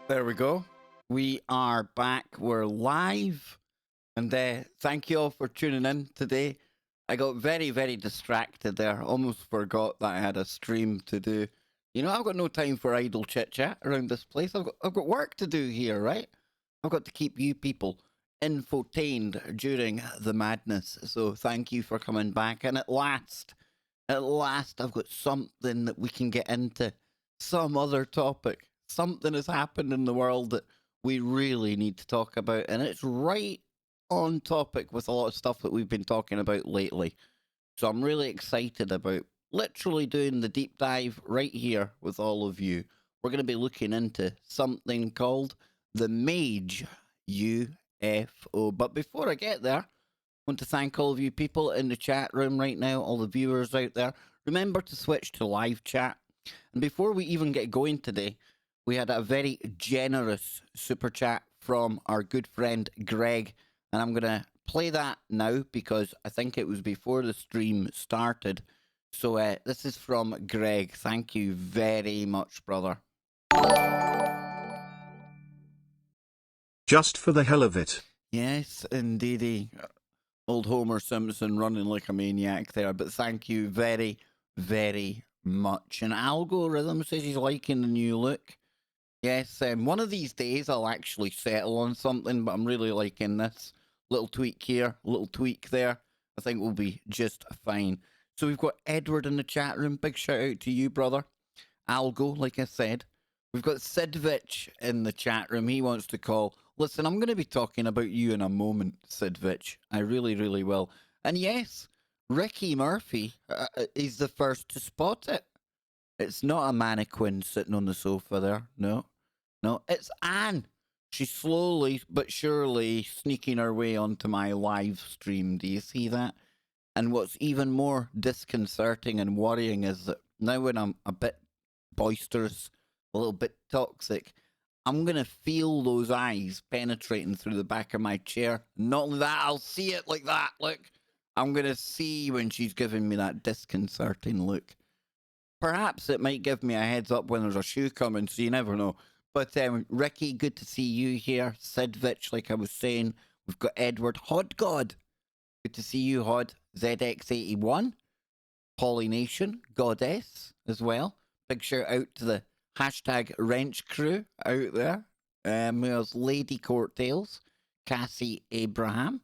There we go. We are back. We're live. And thank you all for tuning in today. I got very, very distracted there. Almost forgot that I had a stream to do. You know, I've got no time for idle chit chat around this place. I've got work to do here, right? I've got to keep you people infotained during the madness. So thank you for coming back. And at last, I've got something that we can get into. Some other topic. Something has happened in the world that we really need to talk about. And it's right on topic with a lot of stuff that we've been talking about lately. So I'm really excited about literally doing the deep dive right here with all of you. We're going to be looking into something called the Mage UFO. But before I get there, want to thank all of you people in the chat room right now, all the viewers out there. Remember to switch to live chat. And before we even get going today, we had a very generous super chat from our good friend Greg. And I'm going to play that now because I think it was before the stream started. So this is from Greg. Thank you very much, brother. Just for the hell of it. Yes, indeedy. Old Homer Simpson running like a maniac there, but thank you very, very much. And Algorithm says he's liking the new look. Yes, one of these days I'll actually settle on something, but I'm really liking this. Little tweak here, little tweak there. I think we'll be just fine. So we've got Edward in the chat room. Big shout out to you, brother. Algo, like I said. We've got Sidvich in the chat room. He wants to call. Listen, I'm going to be talking about you in a moment, Sidvich. I really, really will. And yes, Ricky Murphy is the first to spot it. It's not a mannequin sitting on the sofa there. No, it's Anne. She's slowly but surely sneaking her way onto my live stream. Do you see that? And what's even more disconcerting and worrying is that now when I'm a bit boisterous, a little bit toxic, I'm going to feel those eyes penetrating through the back of my chair. Not only that, I'll see it like that. Look, I'm going to see when she's giving me that disconcerting look. Perhaps it might give me a heads up when there's a shoe coming, so you never know. But Ricky, good to see you here. Sidvich, like I was saying. We've got Edward. Hod God. Good to see you, Hod. ZX81. Polynation. Goddess as well. Big shout out to the hashtag wrench crew out there. There's Lady Courtails. Cassie Abraham.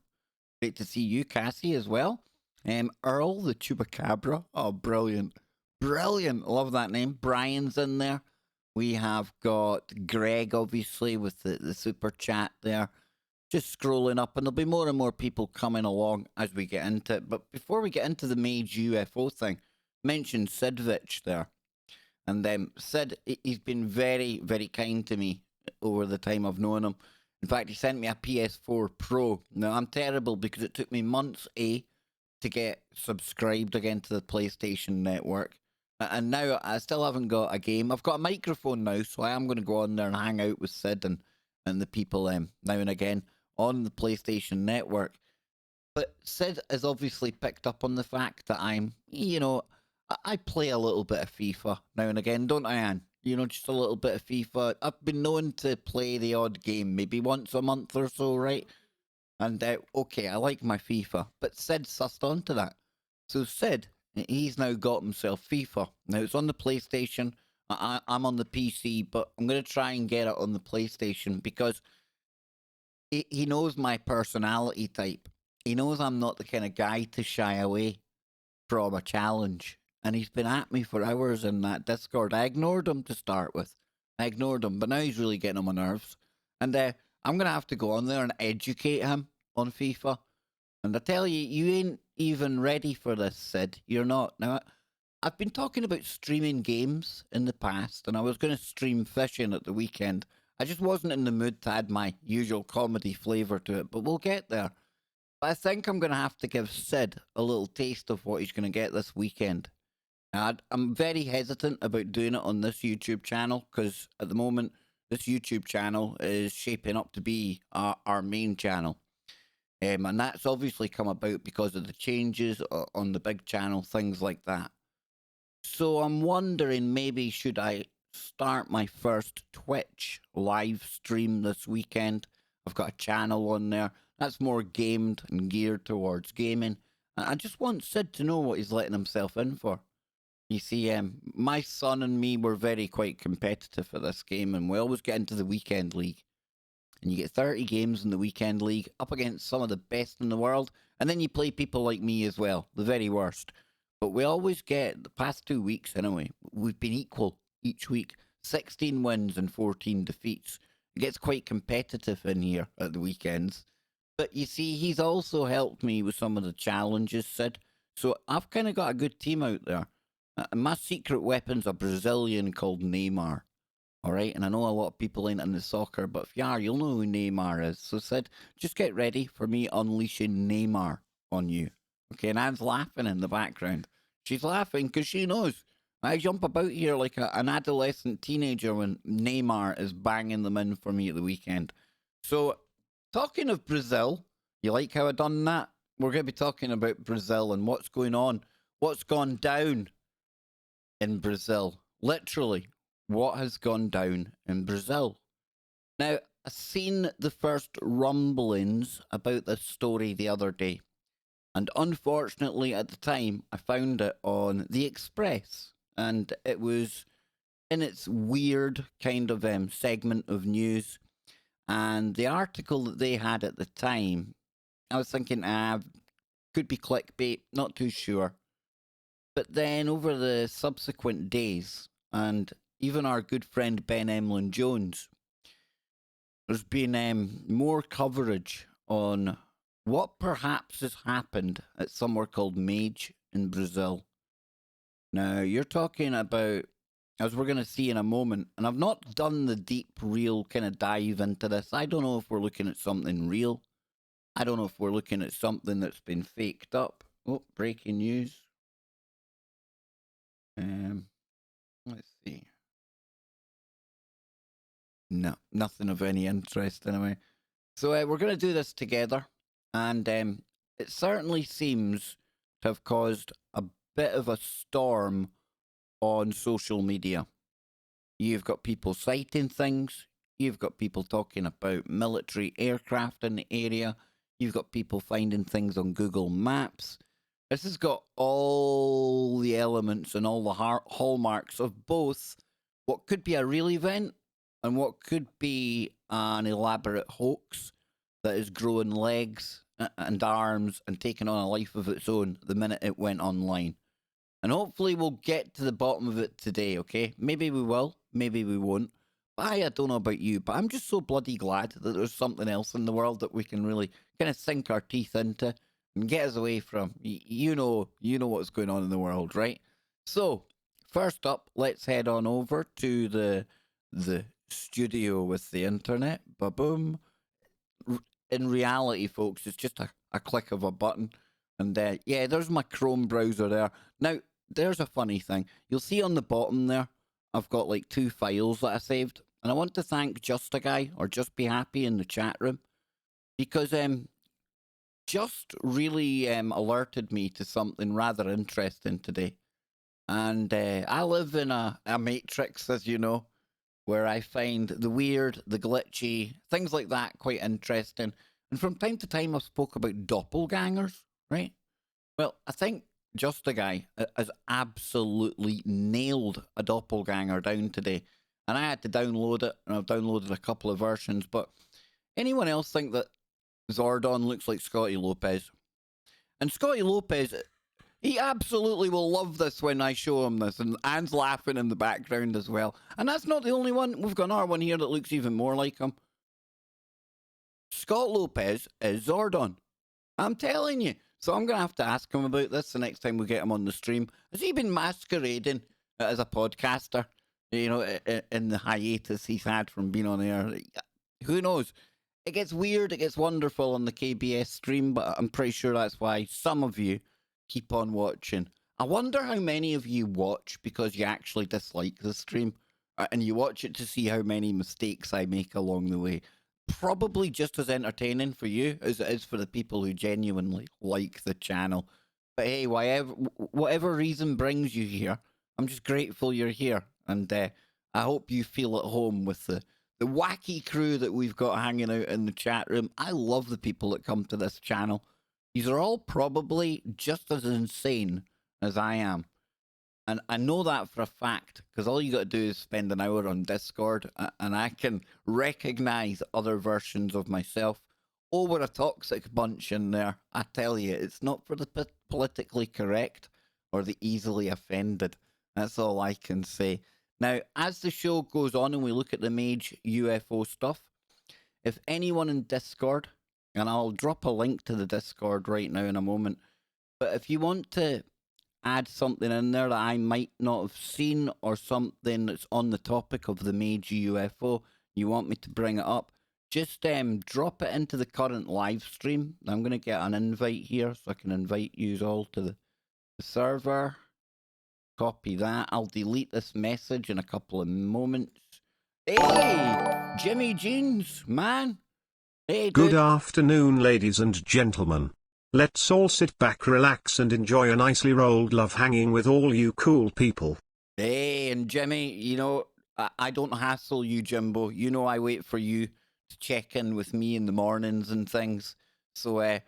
Great to see you, Cassie, as well. Earl, the Chupacabra. Oh, brilliant. Brilliant. Love that name. Brian's in there. We have got Greg, obviously, with the super chat there. Just scrolling up, and there'll be more and more people coming along as we get into it. But before we get into the Mage UFO thing, mention Sidvich there. And Sid, he's been very, very kind to me over the time I've known him. In fact, he sent me a PS4 Pro. Now, I'm terrible because it took me months, to get subscribed again to the PlayStation Network. And now I still haven't got a game. I've got a microphone now, so I am going to go on there and hang out with Sid and the people now and again on the PlayStation Network. But Sid has obviously picked up on the fact that I play a little bit of FIFA now and again, don't I, Anne? Just a little bit of FIFA. I've been known to play the odd game, maybe once a month or so, right? And okay, I like my FIFA, but Sid sussed onto that. So Sid, he's now got himself FIFA. Now it's on the PlayStation. I'm on the PC, but I'm going to try and get it on the PlayStation because he knows my personality type. He knows I'm not the kind of guy to shy away from a challenge. And he's been at me for hours in that Discord. I ignored him to start with. I ignored him, but now he's really getting on my nerves. And I'm going to have to go on there and educate him on FIFA. And I tell you, you ain't even ready for this, Sid. You're not. Now, I've been talking about streaming games in the past, and I was going to stream fishing at the weekend. I just wasn't in the mood to add my usual comedy flavour to it, but we'll get there. But I think I'm going to have to give Sid a little taste of what he's going to get this weekend. I'm very hesitant about doing it on this YouTube channel because at the moment, this YouTube channel is shaping up to be our main channel. And that's obviously come about because of the changes on the big channel, things like that. So I'm wondering maybe should I start my first Twitch live stream this weekend. I've got a channel on there that's more gamed and geared towards gaming. I just want Sid to know what he's letting himself in for. You see, my son and me were very quite competitive at this game, and we always get into the weekend league. And you get 30 games in the weekend league up against some of the best in the world, and then you play people like me as well, the very worst. But we always get, the past 2 weeks anyway, we've been equal each week, 16 wins and 14 defeats. It gets quite competitive in here at the weekends. But you see, he's also helped me with some of the challenges, Sid. So I've kind of got a good team out there. My secret weapon's a Brazilian called Neymar. All right, and I know a lot of people ain't into soccer, but if you are, you'll know who Neymar is. So, Sid, just get ready for me unleashing Neymar on you. Okay, and Anne's laughing in the background. She's laughing because she knows I jump about here like an adolescent teenager when Neymar is banging them in for me at the weekend. So, talking of Brazil, you like how I done that? We're going to be talking about Brazil and what's going on, what's gone down in Brazil. Literally, what has gone down in Brazil. Now, I seen the first rumblings about this story the other day, and unfortunately at the time I found it on the Express, and it was in its weird kind of segment of news, and the article that they had at the time, I was thinking, could be clickbait, not too sure. But then over the subsequent days, and even our good friend Ben Emlyn Jones, there's been more coverage on what perhaps has happened at somewhere called Mage in Brazil. Now, you're talking about, as we're going to see in a moment, and I've not done the deep, real kind of dive into this. I don't know if we're looking at something real. I don't know if we're looking at something that's been faked up. Oh, breaking news. Let's see. No, nothing of any interest anyway. So we're going to do this together, and it certainly seems to have caused a bit of a storm on social media. You've got people citing things. You've got people talking about military aircraft in the area. You've got people finding things on Google Maps. This has got all the elements and all the hallmarks of both what could be a real event and what could be an elaborate hoax that is growing legs and arms and taking on a life of its own the minute it went online. And hopefully we'll get to the bottom of it today, okay? Maybe we will, maybe we won't. I don't know about you, but I'm just so bloody glad that there's something else in the world that we can really kind of sink our teeth into and get us away from. You know what's going on in the world, right? So, first up, let's head on over to the studio with the internet. Ba-boom. In reality, folks, it's just a click of a button. And yeah, there's my Chrome browser there. Now, there's a funny thing. You'll see on the bottom there, I've got like 2 files that I saved. And I want to thank Just a Guy or Just Be Happy in the chat room. Because Just really alerted me to something rather interesting today. And I live in a matrix, as you know, where I find the weird, the glitchy, things like that quite interesting. And from time to time, I've spoke about doppelgangers, right? Well, I think Just a Guy has absolutely nailed a doppelganger down today. And I had to download it, and I've downloaded a couple of versions. But anyone else think that Zordon looks like Scotty Lopez? And Scotty Lopez, he absolutely will love this when I show him this. And Anne's laughing in the background as well. And that's not the only one. We've got another one here that looks even more like him. Scott Lopez is Zordon. I'm telling you. So I'm going to have to ask him about this the next time we get him on the stream. Has he been masquerading as a podcaster? You know, in the hiatus he's had from being on air. Who knows? It gets weird, it gets wonderful on the KBS stream, but I'm pretty sure that's why some of you keep on watching. I wonder how many of you watch because you actually dislike the stream, and you watch it to see how many mistakes I make along the way. Probably just as entertaining for you as it is for the people who genuinely like the channel. But hey, whatever reason brings you here, I'm just grateful you're here. And I hope you feel at home with the wacky crew that we've got hanging out in the chat room. I love the people that come to this channel. These are all probably just as insane as I am. And I know that for a fact because all you got to do is spend an hour on Discord and I can recognize other versions of myself. Oh, we're a toxic bunch in there. I tell you, it's not for the politically correct or the easily offended. That's all I can say. Now, as the show goes on and we look at the Mage UFO stuff, if anyone in Discord, and I'll drop a link to the Discord right now in a moment, but if you want to add something in there that I might not have seen or something that's on the topic of the Mage UFO, you want me to bring it up, just drop it into the current live stream. I'm going to get an invite here so I can invite you all to the server. Copy that. I'll delete this message in a couple of moments. Hey, Jimmy Jeans, man. Hey, dude. Good afternoon, ladies and gentlemen. Let's all sit back, relax, and enjoy a nicely rolled love hanging with all you cool people. Hey, and Jimmy, you know, I don't hassle you, Jimbo. You know I wait for you to check in with me in the mornings and things. So,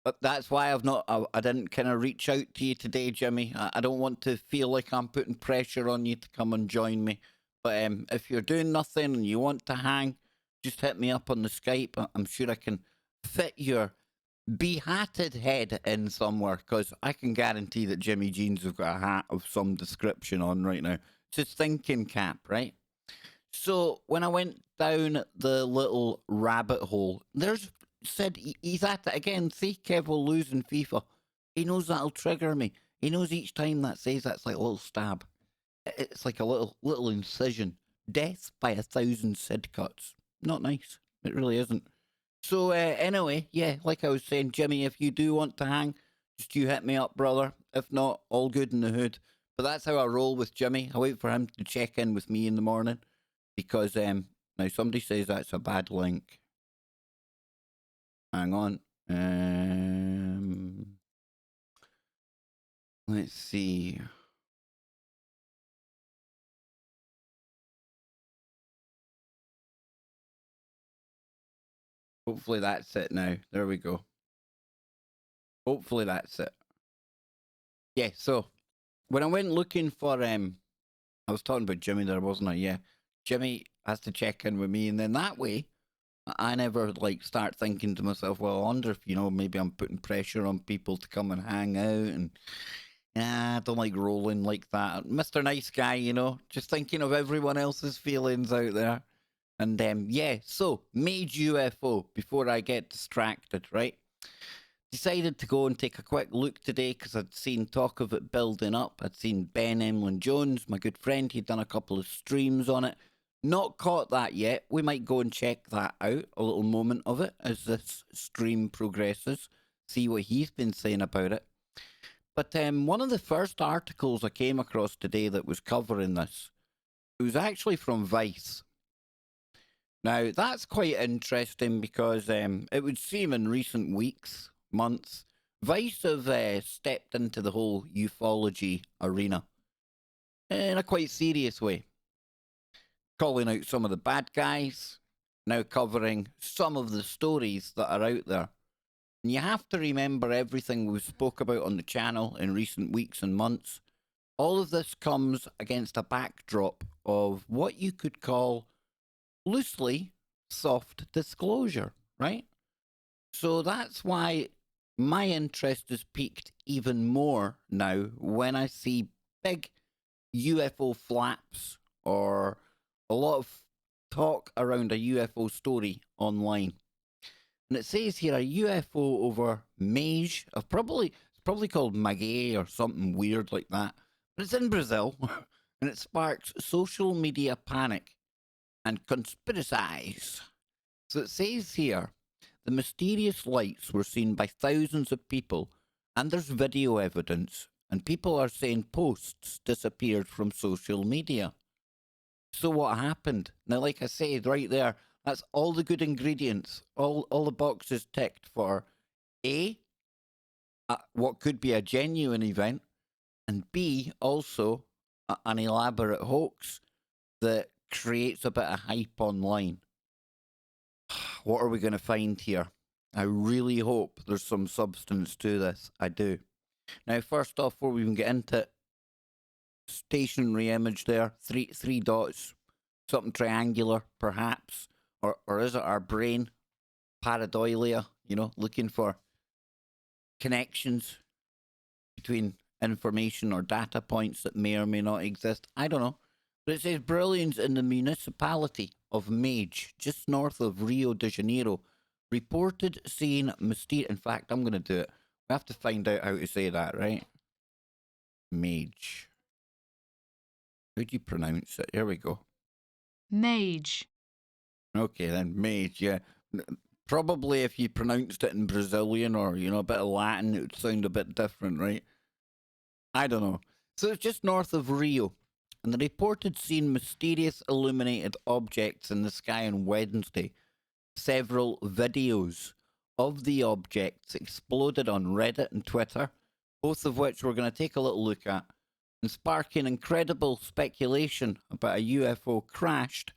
but that's why I didn't kind of reach out to you today, Jimmy. I don't want to feel like I'm putting pressure on you to come and join me. But if you're doing nothing and you want to hang, just hit me up on the Skype. I'm sure I can fit your behatted head in somewhere because I can guarantee that Jimmy Jeans have got a hat of some description on right now. It's his thinking cap, right? So when I went down the little rabbit hole, there's said he's at it again. See, Kev will lose in FIFA. He knows that'll trigger me. He knows each time that says that's like a little stab. It's like a little incision. Death by 1,000 Sid cuts. Not nice. It really isn't. So anyway, yeah, like I was saying, Jimmy, if you do want to hang, just you hit me up, brother. If not, all good in the hood. But that's how I roll with Jimmy. I wait for him to check in with me in the morning because now somebody says that's a bad link. Hang on. Let's see. Hopefully that's it now. There we go. Hopefully that's it. Yeah, so when I went looking for I was talking about Jimmy there, wasn't I? Yeah. Jimmy has to check in with me, and then that way I never like start thinking to myself, well, I wonder if, you know, maybe I'm putting pressure on people to come and hang out, and I don't like rolling like that. Mr. Nice Guy, you know, just thinking of everyone else's feelings out there. And yeah, so Mage UFO, before I get distracted, right? Decided to go and take a quick look today because I'd seen talk of it building up. I'd seen Ben Emlyn Jones, my good friend, he'd done a couple of streams on it. Not caught that yet. We might go and check that out, a little moment of it as this stream progresses, see what he's been saying about it. But one of the first articles I came across today that was covering this, it was actually from Vice. Now, that's quite interesting because it would seem in recent weeks, months, Vice have stepped into the whole ufology arena in a quite serious way, calling out some of the bad guys, now covering some of the stories that are out there. And you have to remember everything we spoke about on the channel in recent weeks and months. All of this comes against a backdrop of what you could call loosely soft disclosure, right? So that's why my interest is piqued even more now when I see big UFO flaps or a lot of talk around a UFO story online. And it says here a UFO over Mage. It's probably called Mage or something weird like that. But it's in Brazil and it sparks social media panic and conspiracies. So it says here the mysterious lights were seen by thousands of people, and there's video evidence, and people are saying posts disappeared from social media. So what happened? Now, like I said right there, that's all the good ingredients, all the boxes ticked for A, what could be a genuine event, and B, also an elaborate hoax. that creates a bit of hype online. What are we going to find here? I really hope there's some substance to this. I do. Now, first off, before we even get into it, stationary image there, three dots, something triangular, perhaps, or is it our brain, pareidolia? Looking for connections between information or data points that may or may not exist. I don't know. But it says Brazilians in the municipality of Mage, just north of Rio de Janeiro, reported seeing mysterious. In fact, I'm going to do it. We have to find out how to say that, right? Mage. How do you pronounce it? Here we go. Mage. Okay, then Mage, yeah. Probably if you pronounced it in Brazilian or, a bit of Latin, it would sound a bit different, right? I don't know. So it's just north of Rio, and the reported seen mysterious illuminated objects in the sky on Wednesday. Several videos of the objects exploded on Reddit and Twitter, both of which we're going to take a little look at, and sparking incredible speculation about a UFO crashed.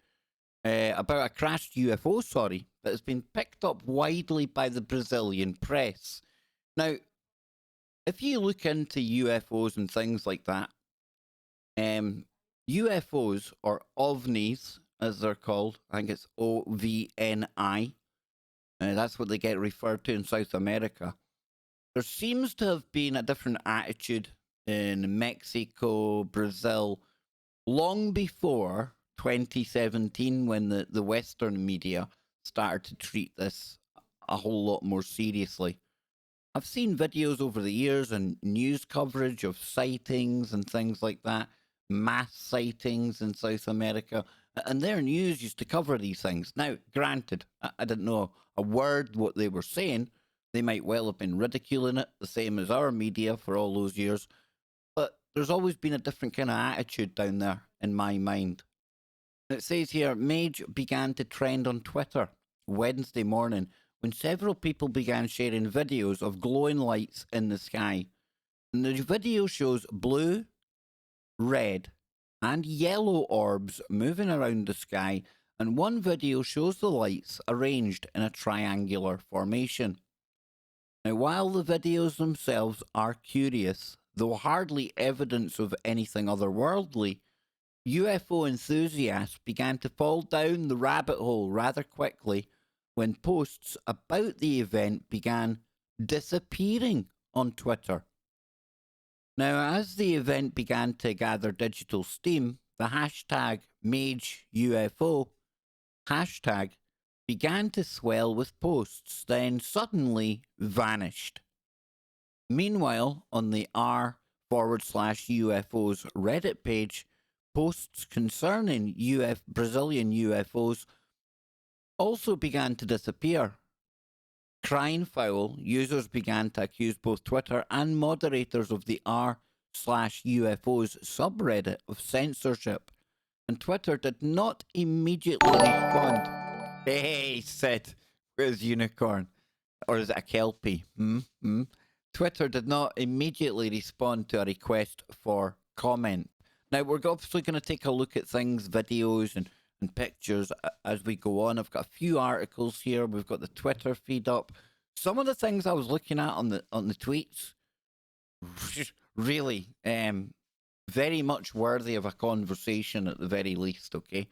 About a crashed UFO, that has been picked up widely by the Brazilian press. Now, if you look into UFOs and things like that, UFOs, or ovnis, as they're called, I think it's OVNI, that's what they get referred to in South America. There seems to have been a different attitude in Mexico, Brazil, long before 2017, when the Western media started to treat this a whole lot more seriously. I've seen videos over the years and news coverage of sightings and things like that, mass sightings in South America, and their news used to cover these things. Now, granted, I didn't know a word what they were saying. They might well have been ridiculing it, the same as our media for all those years, but there's always been a different kind of attitude down there in my mind. It says here, Mage began to trend on Twitter Wednesday morning when several people began sharing videos of glowing lights in the sky. And the video shows blue, red, and yellow orbs moving around the sky, and one video shows the lights arranged in a triangular formation. Now, while the videos themselves are curious, though hardly evidence of anything otherworldly, UFO enthusiasts began to fall down the rabbit hole rather quickly when posts about the event began disappearing on Twitter. Now, as the event began to gather digital steam, the hashtag MageUFO hashtag began to swell with posts, then suddenly vanished. Meanwhile, on the r/UFOs Reddit page, posts concerning Brazilian UFOs also began to disappear. Crying foul, users began to accuse both Twitter and moderators of the r/UFOs subreddit of censorship, and Twitter did not immediately respond. Hey, Sid, where's Unicorn? Or is it a Kelpie? Twitter did not immediately respond to a request for comment. Now, we're obviously going to take a look at things, videos, and pictures as we go on. I've got a few articles here. We've got the Twitter feed up. Some of the things I was looking at on the tweets, really, very much worthy of a conversation at the very least, okay?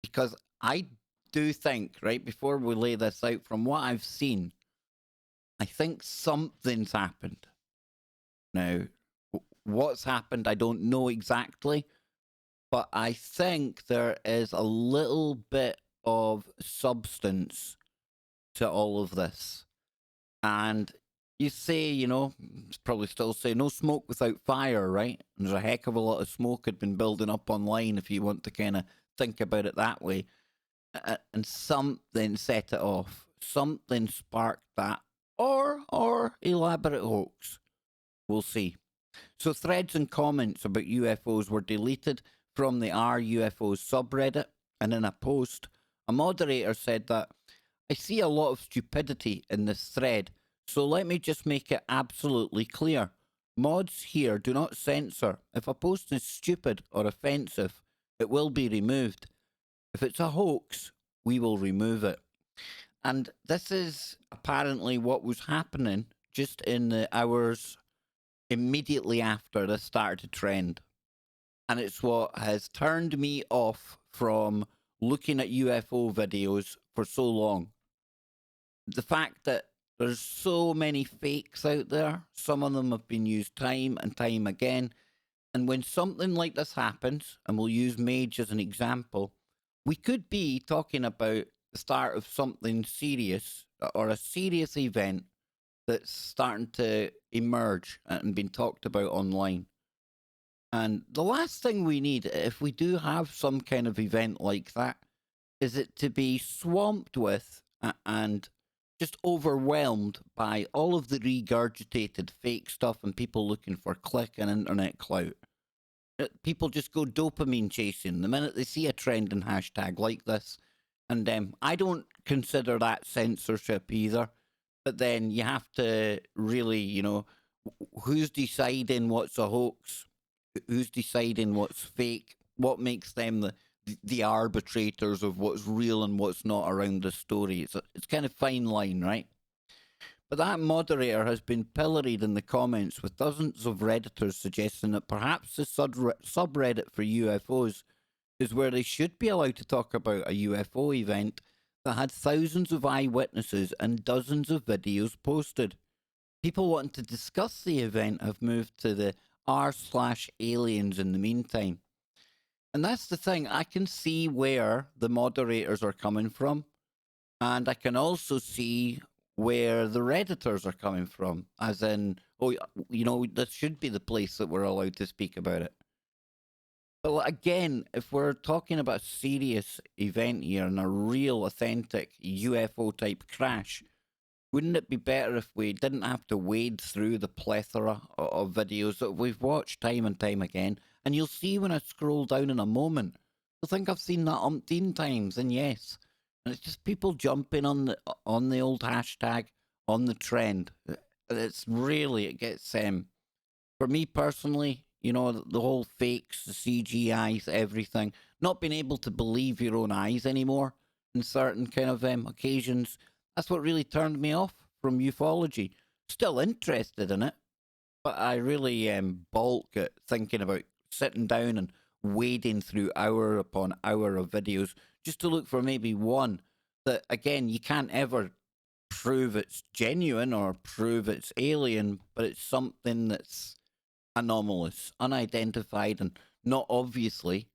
Because I do think, right, before we lay this out, from what I've seen, I think something's happened. Now, what's happened, I don't know exactly, but I think there is a little bit of substance to all of this. And you say, probably still say, no smoke without fire, right? And there's a heck of a lot of smoke had been building up online, if you want to kind of think about it that way. And something set it off. Something sparked that. Or elaborate hoax. We'll see. So threads and comments about UFOs were deleted from the r/UFOs subreddit, and in a post, a moderator said that, I see a lot of stupidity in this thread, so let me just make it absolutely clear. Mods here do not censor. If a post is stupid or offensive, it will be removed. If it's a hoax, we will remove it. And this is apparently what was happening just in the hours immediately after this started to trend. And it's what has turned me off from looking at UFO videos for so long. The fact that there's so many fakes out there, some of them have been used time and time again. And when something like this happens, and we'll use Mage as an example, we could be talking about the start of something serious or a serious event that's starting to emerge and being talked about online. And the last thing we need, if we do have some kind of event like that, is it to be swamped with and just overwhelmed by all of the regurgitated fake stuff and people looking for click and internet clout. People just go dopamine chasing the minute they see a trending hashtag like this. And I don't consider that censorship either. But then you have to really, who's deciding what's a hoax? Who's deciding what's fake? What makes them the arbitrators of what's real and what's not around the story? It's kind of fine line, right? But that moderator has been pilloried in the comments with dozens of Redditors suggesting that perhaps the subreddit for UFOs is where they should be allowed to talk about a UFO event that had thousands of eyewitnesses and dozens of videos posted. People wanting to discuss the event have moved to the r/aliens in the meantime. And that's the thing, I can see where the moderators are coming from, and I can also see where the Redditors are coming from, as in, this should be the place that we're allowed to speak about it. But again, if we're talking about a serious event here and a real, authentic UFO type crash, wouldn't it be better if we didn't have to wade through the plethora of videos that we've watched time and time again? And you'll see when I scroll down in a moment, I think I've seen that umpteen times, and yes. And it's just people jumping on the old hashtag, on the trend. It's really, it gets, for me personally, the whole fakes, the CGIs, everything, not being able to believe your own eyes anymore in certain kind of occasions, that's what really turned me off from ufology. Still interested in it, but I really balk at thinking about sitting down and wading through hour upon hour of videos just to look for maybe one that, again, you can't ever prove it's genuine or prove it's alien, but it's something that's anomalous, unidentified, and not obviously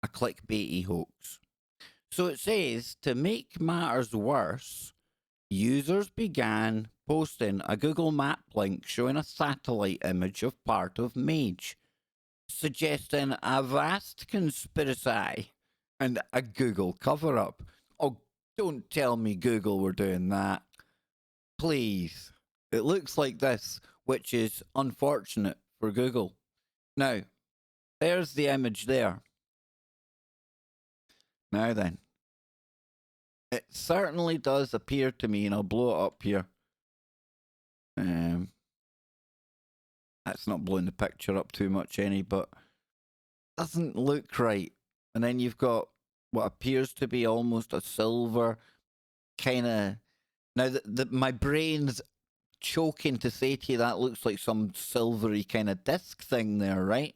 a clickbaity hoax. So it says, to make matters worse, users began posting a Google Map link showing a satellite image of part of Mage, suggesting a vast conspiracy and a Google cover-up. Oh, don't tell me Google were doing that. Please. It looks like this, which is unfortunate for Google. Now, there's the image there. Now then, it certainly does appear to me, and I'll blow it up here. That's not blowing the picture up too much any, but doesn't look right. And then you've got what appears to be almost a silver kind of. Now, my brain's choking to say to you that looks like some silvery kind of disc thing there, right?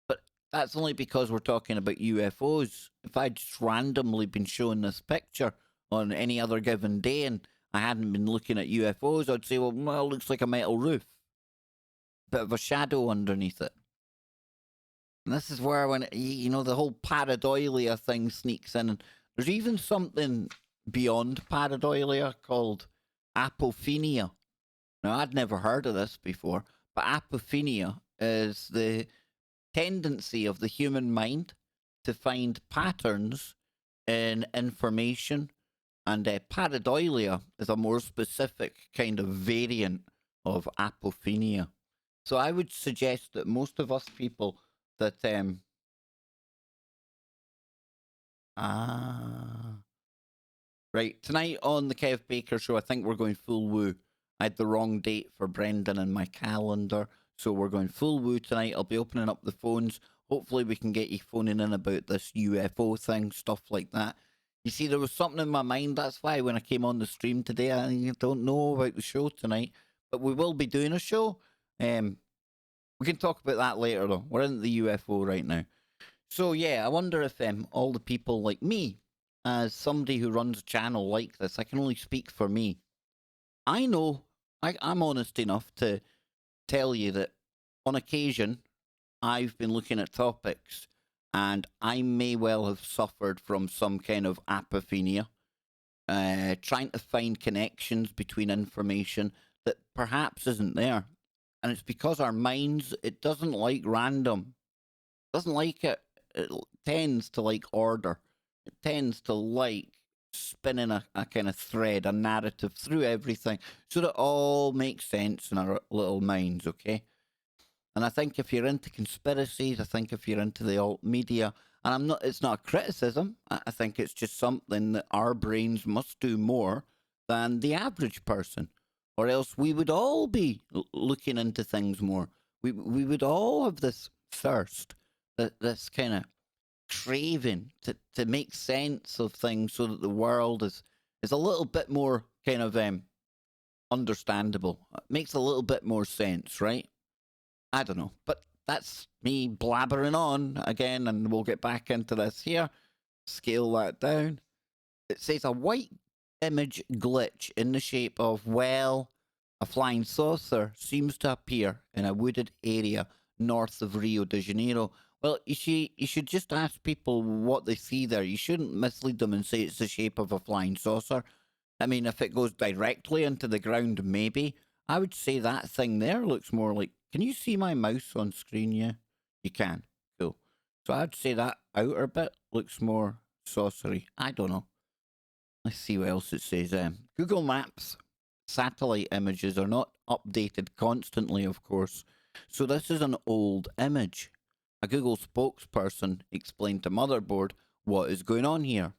But that's only because we're talking about UFOs. If I'd just randomly been shown this picture on any other given day and I hadn't been looking at UFOs, I'd say, well, it looks like a metal roof. Bit of a shadow underneath it. And this is where, when the whole pareidolia thing sneaks in. And there's even something beyond pareidolia called apophenia. Now, I'd never heard of this before, but apophenia is the tendency of the human mind to find patterns in information, and pareidolia is a more specific kind of variant of apophenia. So I would suggest that most of us people that right, tonight on the Kev Baker Show, I think we're going full woo. I had the wrong date for Brendan in my calendar, so we're going full woo tonight. I'll be opening up the phones Hopefully we can get you phoning in about this UFO thing, stuff like that. You see, there was something in my mind. That's why when I came on the stream today, I don't know about the show tonight, but we will be doing a show. We can talk about that later, though. We're in the UFO right now. So, yeah, I wonder if all the people like me, as somebody who runs a channel like this, I can only speak for me. I know I'm honest enough to tell you that on occasion, I've been looking at topics and I may well have suffered from some kind of apophenia, trying to find connections between information that perhaps isn't there. And it's because our minds, it doesn't like random, doesn't like it. It tends to like order. It tends to like spinning a kind of thread, a narrative through everything so that it all makes sense in our little minds, okay? And I think if you're into conspiracies, I think if you're into the alt media, and it's not a criticism, I think it's just something that our brains must do more than the average person, or else we would all be looking into things more. We would all have this thirst, this kind of craving to make sense of things so that the world is a little bit more kind of understandable. It makes a little bit more sense, right? I don't know, but that's me blabbering on again, and we'll get back into this here. Scale that down. It says a white image glitch in the shape of, well, a flying saucer seems to appear in a wooded area north of Rio de Janeiro. Well, you should just ask people what they see there. You shouldn't mislead them and say it's the shape of a flying saucer. I mean, if it goes directly into the ground, maybe. I would say that thing there looks more like. Can you see my mouse on screen? Yeah, you can. Cool. So I'd say that outer bit looks more saucery. I don't know. Let's see what else it says. Google Maps satellite images are not updated constantly, of course. So this is an old image. A Google spokesperson explained to Motherboard what is going on here.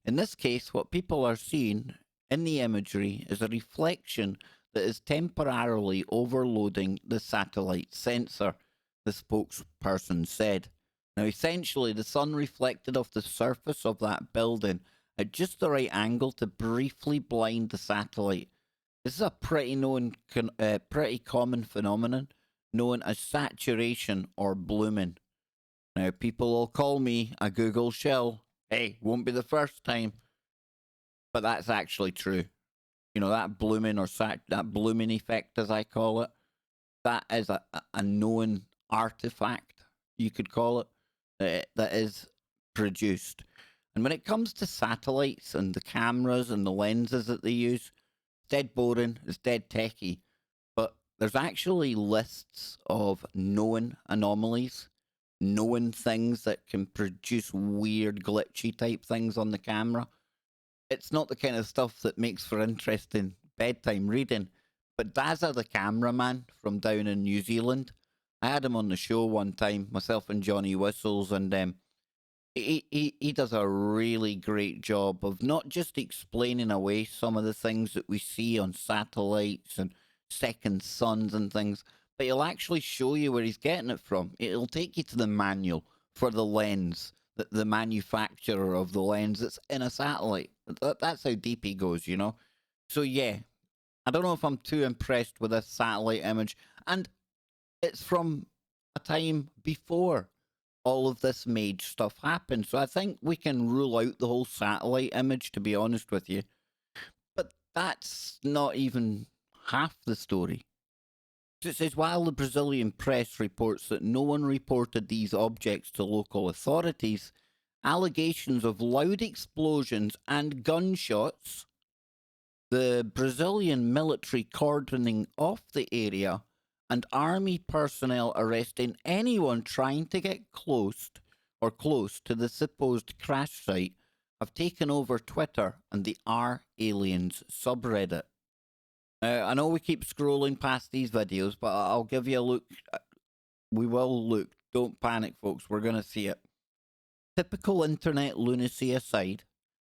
In this case, what people are seeing in the imagery is a reflection that is temporarily overloading the satellite sensor, the spokesperson said. Now, essentially, the sun reflected off the surface of that building at just the right angle to briefly blind the satellite. This is a pretty common phenomenon known as saturation or blooming. Now, people will call me a Google shill. Hey, won't be the first time, but that's actually true. You know, that blooming or that blooming effect, as I call it, that is a known artifact, you could call it, that is produced. And when it comes to satellites and the cameras and the lenses that they use, it's dead boring, it's dead techie. But there's actually lists of known anomalies, known things that can produce weird, glitchy type things on the camera. It's not the kind of stuff that makes for interesting bedtime reading. But Dazza, the cameraman from down in New Zealand, I had him on the show one time, myself and Johnny Whistles, and he does a really great job of not just explaining away some of the things that we see on satellites and second suns and things, but he'll actually show you where he's getting it from. It'll take you to the manual for the lens, the manufacturer of the lens that's in a satellite. That's how deep he goes, you know? So, yeah, I don't know if I'm too impressed with this satellite image. And it's from a time before all of this Mage stuff happened. So I think we can rule out the whole satellite image, to be honest with you. But that's not even half the story. It says, while the Brazilian press reports that no one reported these objects to local authorities, allegations of loud explosions and gunshots, the Brazilian military cordoning off the area, and army personnel arresting anyone trying to get close to the supposed crash site have taken over Twitter and the R Aliens subreddit. I know we keep scrolling past these videos, but I'll give you a look. We will look. Don't panic, folks. We're going to see it. Typical internet lunacy aside,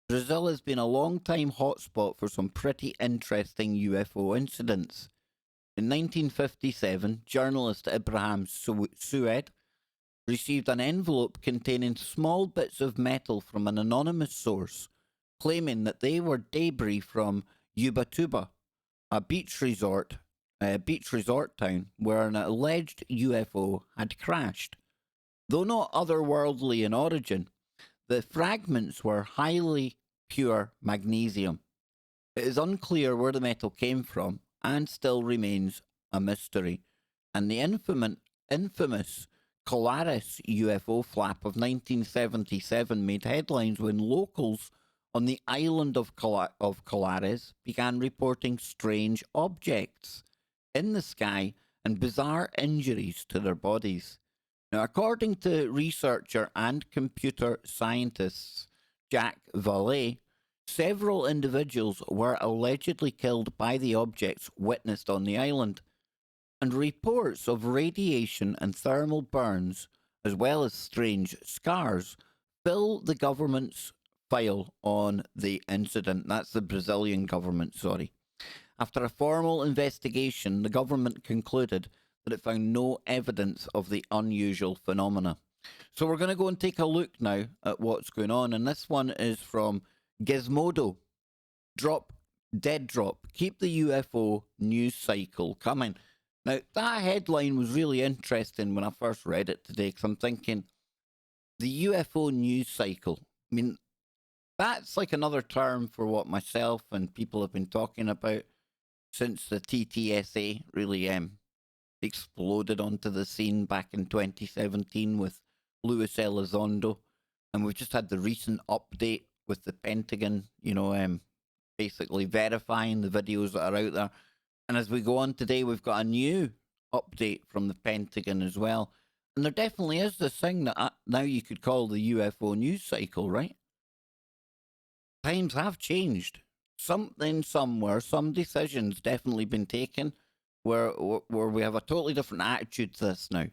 Brazil has been a long-time hotspot for some pretty interesting UFO incidents. In 1957, journalist Abraham Sued received an envelope containing small bits of metal from an anonymous source, claiming that they were debris from Ubatuba, a beach resort town where an alleged UFO had crashed. Though not otherworldly in origin, the fragments were highly pure magnesium. It is unclear where the metal came from and still remains a mystery. And the infamous Colares UFO flap of 1977 made headlines when locals on the island of Colares began reporting strange objects in the sky and bizarre injuries to their bodies. Now, according to researcher and computer scientist Jack Valet, several individuals were allegedly killed by the objects witnessed on the island, and reports of radiation and thermal burns, as well as strange scars, fill the government's file on the incident. That's the Brazilian government, sorry. After a formal investigation, the government concluded that it found no evidence of the unusual phenomena. So we're going to go and take a look now at what's going on, and this one is from Gizmodo. Dead drop. Keep the UFO news cycle coming. Now, that headline was really interesting when I first read it today, because I'm thinking, the UFO news cycle. I mean, that's like another term for what myself and people have been talking about since the TTSA really exploded onto the scene back in 2017 with Luis Elizondo. And we've just had the recent update with the Pentagon, basically verifying the videos that are out there. And as we go on today, we've got a new update from the Pentagon as well. And there definitely is this thing that now you could call the UFO news cycle, right? Times have changed. Something somewhere, some decisions definitely been taken where we have a totally different attitude to this now.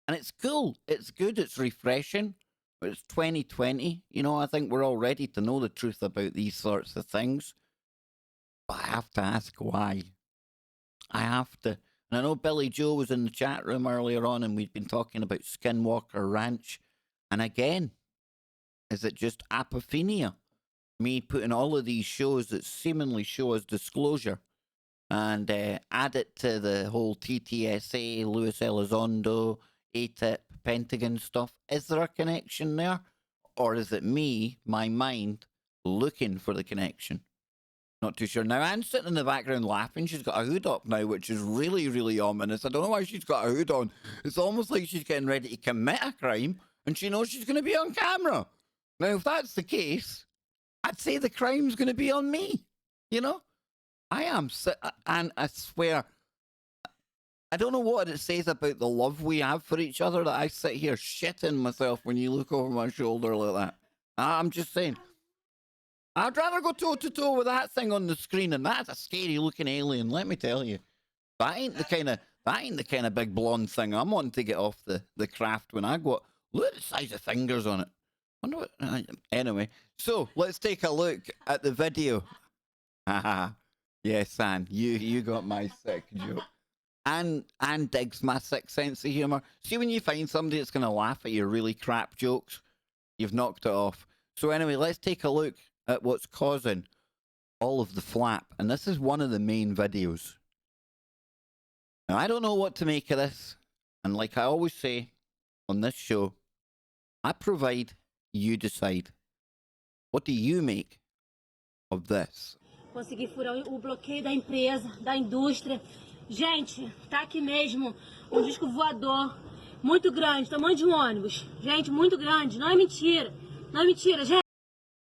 And it's cool. It's good. It's refreshing. But it's 2020. I think we're all ready to know the truth about these sorts of things. But I have to ask why. I have to. And I know Billy Joe was in the chat room earlier on and we'd been talking about Skinwalker Ranch. And again, is it just apophenia? Me putting all of these shows that seemingly show us disclosure and add it to the whole TTSA, Luis Elizondo, ATIP, Pentagon stuff. Is there a connection there? Or is it me, my mind, looking for the connection? Not too sure. Now, Anne's sitting in the background laughing. She's got a hood up now, which is really, really ominous. I don't know why she's got a hood on. It's almost like she's getting ready to commit a crime and she knows she's going to be on camera. Now, if that's the case, I'd say the crime's going to be on me. I am, and I swear, I don't know what it says about the love we have for each other that I sit here shitting myself when you look over my shoulder like that. I'm just saying. I'd rather go toe to toe with that thing on the screen, and that's a scary looking alien. Let me tell you, that ain't the kind of big blonde thing I'm wanting to get off the craft when I go. Look at the size of fingers on it. Wonder what. Anyway, so let's take a look at the video. Haha. Yes, Anne, you got my sick joke. Anne digs my sick sense of humour. See, when you find somebody that's going to laugh at your really crap jokes, you've knocked it off. So anyway, let's take a look at what's causing all of the flap. And this is one of the main videos. Now, I don't know what to make of this. And like I always say on this show, I provide, you decide. What do you make of this? Consegui furar o bloqueio da empresa, da indústria. Gente, tá aqui mesmo disco voador muito grande, tamanho de ônibus. Gente, muito grande. Não é mentira. Não é mentira, gente.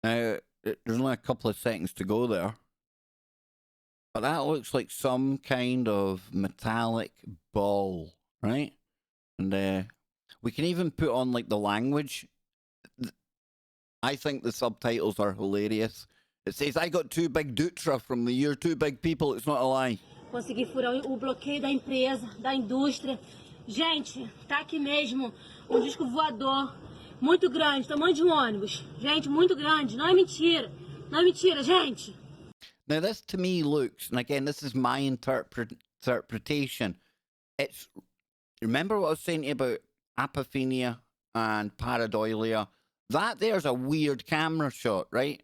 Now, there's only a couple of seconds to go there. But that looks like some kind of metallic ball, right? And we can even put on like the language. I think the subtitles are hilarious. It says, I got two big Dutra from the year Two Big People. It's not a lie. Consegui furar o bloqueio da empresa, da indústria. Gente, tá aqui mesmo disco voador muito grande, tamanho de ônibus. Gente, muito grande. Não é mentira. Não é mentira, gente. Now, this to me looks, and again, this is my interpretation. Remember what I was saying to you about Apophenia and Pareidolia. That there's a weird camera shot, right?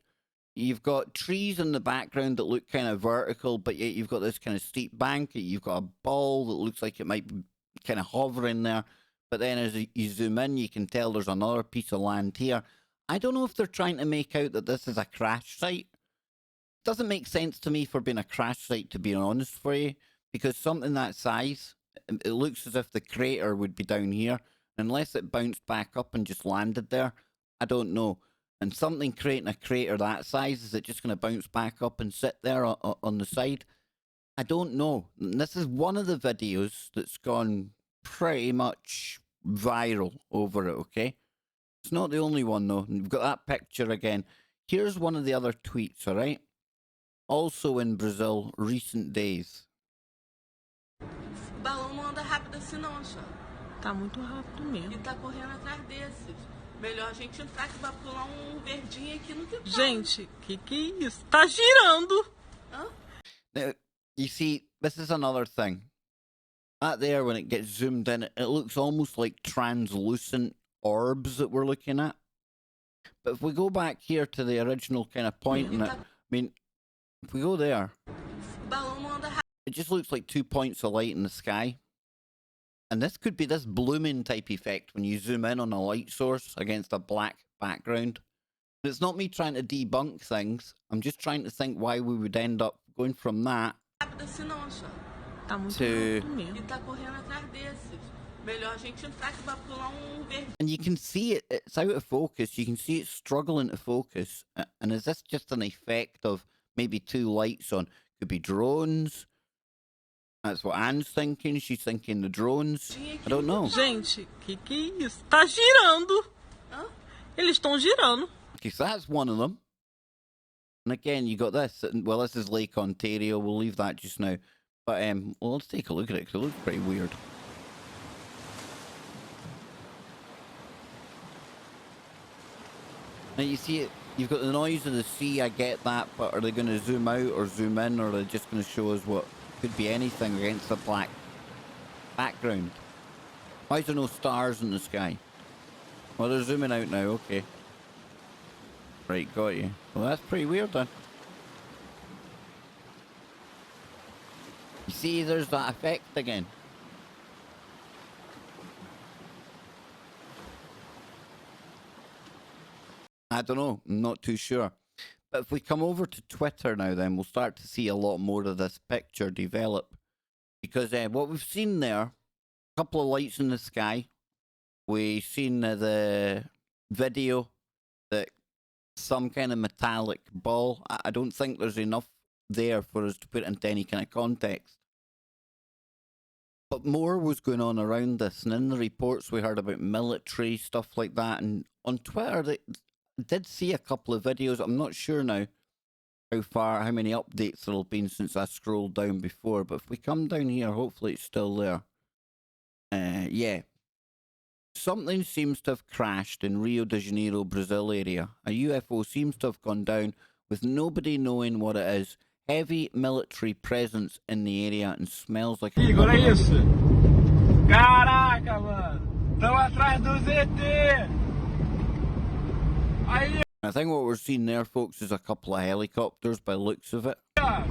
You've got trees in the background that look kind of vertical, but yet you've got this kind of steep bank. You've got a ball that looks like it might be kind of hovering there. But then as you zoom in, you can tell there's another piece of land here. I don't know if they're trying to make out that this is a crash site. Doesn't make sense to me for being a crash site, to be honest for you, because something that size, it looks as if the crater would be down here. Unless it bounced back up and just landed there, I don't know. And something creating a crater that size, is it just going to bounce back up and sit there on the side? I don't know. And this is one of the videos that's gone pretty much viral over it, okay? It's not the only one, though. We've got that picture again. Here's one of the other tweets, all right? Also in Brazil, recent days. Balão não anda rápido assim não, Chá. Tá muito rápido mesmo. E tá correndo atrás desses. Melhor a gente entrar que vai pular verdinho aqui no quintal. Gente, que é isso? Tá girando! Hã? Now, you see, this is another thing. That there, when it gets zoomed in, it looks almost like translucent orbs that we're looking at. But if we go back here to the original kind of point in it, I mean, if we go there, Balão não anda rápido. it just looks like 2 points of light in the sky. And this could be this blooming type effect when you zoom in on a light source against a black background. And it's not me trying to debunk things. I'm just trying to think why we would end up going from that Rápido assim não, Chá. Tá muito to... rápido mesmo. E tá correndo atrás desses. Melhor a gente entrar que vai pular verdinho. And you can see it, it's out of focus. You can see it struggling to focus. And is this just an effect of maybe two lights on? Could be drones. That's what Anne's thinking. She's thinking the drones. I don't know. Gente, que é isso? Tá girando! Hã? Eles estão girando. Okay, so that's one of them. And again, you got this. Well, this is Lake Ontario. We'll leave that just now. But well, let's take a look at it because it looks pretty weird. Now you see it. You've got the noise of the sea. I get that, but are they going to zoom out or zoom in, or are they just going to show us what could be anything against the black background? Why is there no stars in the sky? Well, they're zooming out now. Okay. Right, got you. Well, that's pretty weird then. You see, there's that effect again. I don't know. I'm not too sure. But if we come over to Twitter now, then we'll start to see a lot more of this picture develop. Because what we've seen there, a couple of lights in the sky. We've seen the video that some kind of metallic ball. I don't think there's enough there for us to put it into any kind of context. But more was going on around this, and in the reports we heard about military stuff like that. And on Twitter, they did see a couple of videos. I'm not sure now how many updates there have been since I scrolled down before. But if we come down here, hopefully it's still there. Yeah. Something seems to have crashed in Rio de Janeiro, Brazil area. A UFO seems to have gone down with nobody knowing what it is. Heavy military presence in the area and smells like... Amigo, olha isso! Caraca, mano! Estão atrás do ZT! Aí, I think what we're seeing there, folks, is a couple of helicopters by the looks of it. ó!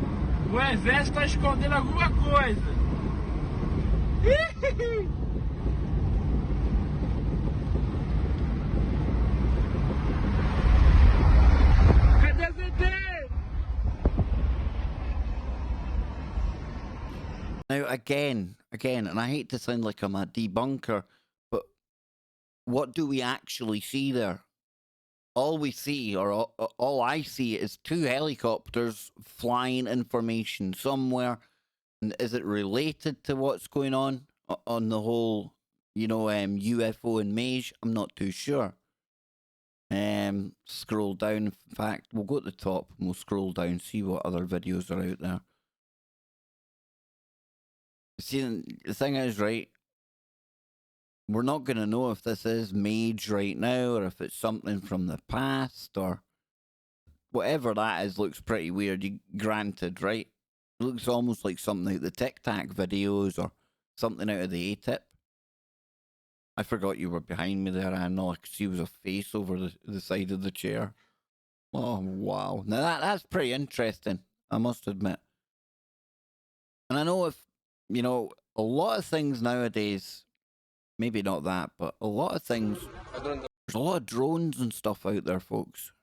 O exército tá escondendo alguma coisa! Cadê o ZT? Now, again, and I hate to sound like I'm a debunker, but what do we actually see there? All we see, or all I see, is two helicopters flying information somewhere. And is it related to what's going on the whole, UFO and Mage? I'm not too sure. Scroll down. In fact, we'll go to the top and we'll scroll down, see what other videos are out there. See, the thing is, right, we're not going to know if this is Mage right now or if it's something from the past or whatever that is. Looks pretty weird, granted, right? It looks almost like something out of the Tic Tac videos or something out of the A-Tip. I forgot you were behind me there, and all I could see was a face over the side of the chair. Oh, wow. Now that's pretty interesting, I must admit. And I know a lot of things nowadays, maybe not that, but a lot of things, there's a lot of drones and stuff out there, folks,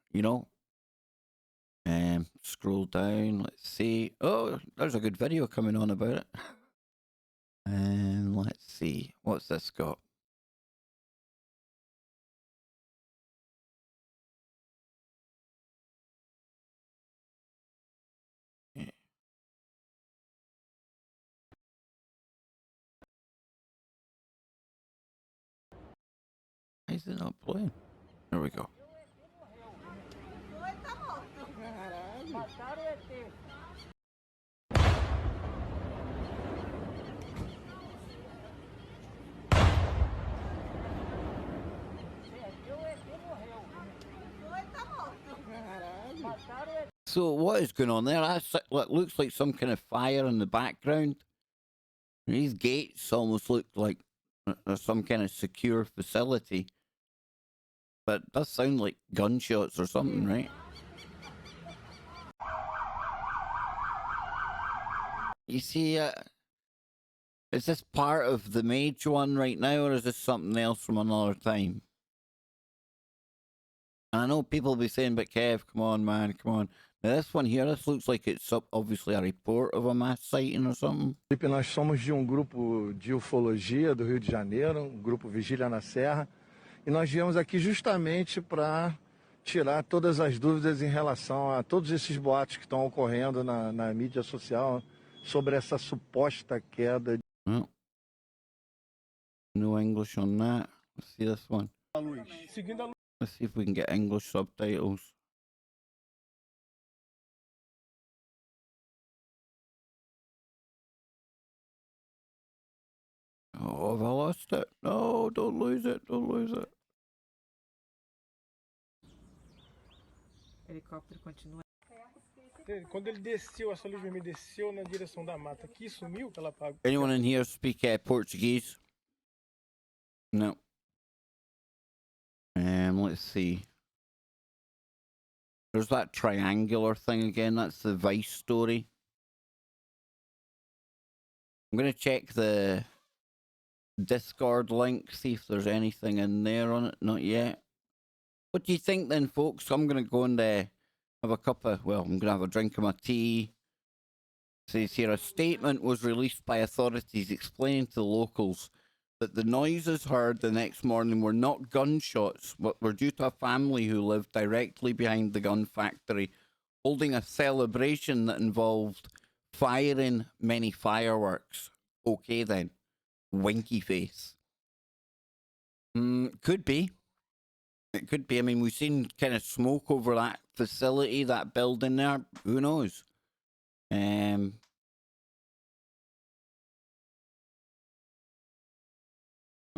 Scroll down, let's see. Oh, there's a good video coming on about it. And let's see, what's this got? Why is it not playing? There we go. So what is going on there? That looks like some kind of fire in the background. These gates almost look like some kind of secure facility. But it does sound like gunshots or something, right? You see, is this part of the Mage one right now, or is this something else from another time? And I know people will be saying, but Kev, come on, man, come on. Now this one here, this looks like it's obviously a report of a mass sighting or something. Nós somos de grupo de ufologia do Rio de Janeiro, grupo Vigília na Serra, e nós viemos aqui justamente para tirar todas as dúvidas em relação a todos esses boatos que estão ocorrendo na mídia social sobre essa suposta queda. Well, no English on that. Let's see this one. Let's see if we can get English subtitles. Oh, have I lost it? No, don't lose it, don't lose it. O helicóptero continua. Quando ele desceu, essa luz vermelha desceu na direção da mata aqui, sumiu, que ela apagou. Anyone in here speak Portuguese? No. Let's see. There's that triangular thing again. That's the Vice story. I'm going to check the Discord link, see if there's anything in there on it. Not yet. What do you think then, folks? I'm going to go and have a I'm going to have a drink of my tea. It says here, a statement was released by authorities explaining to the locals that the noises heard the next morning were not gunshots, but were due to a family who lived directly behind the gun factory, holding a celebration that involved firing many fireworks. Okay then. Winky face. Could be. It could be. I mean, we've seen kind of smoke over that facility, that building there. Who knows?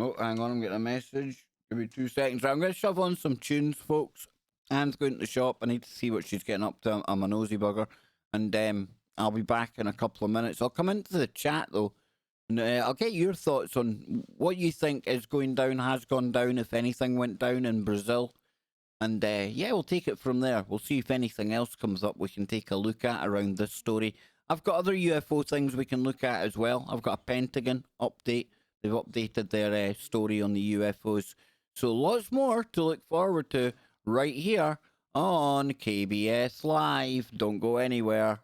Oh, hang on, I'm getting a message. Give me 2 seconds. I'm going to shove on some tunes, folks. Anne's going to the shop. I need to see what she's getting up to. I'm a nosy bugger. And I'll be back in a couple of minutes. I'll come into the chat, though. And I'll get your thoughts on what you think is going down, has gone down, if anything went down in Brazil. And yeah, we'll take it from there. We'll see if anything else comes up we can take a look at around this story. I've got other UFO things we can look at as well. I've got a Pentagon update. They've updated their story on the UFOs. So lots more to look forward to right here on KBS Live. Don't go anywhere.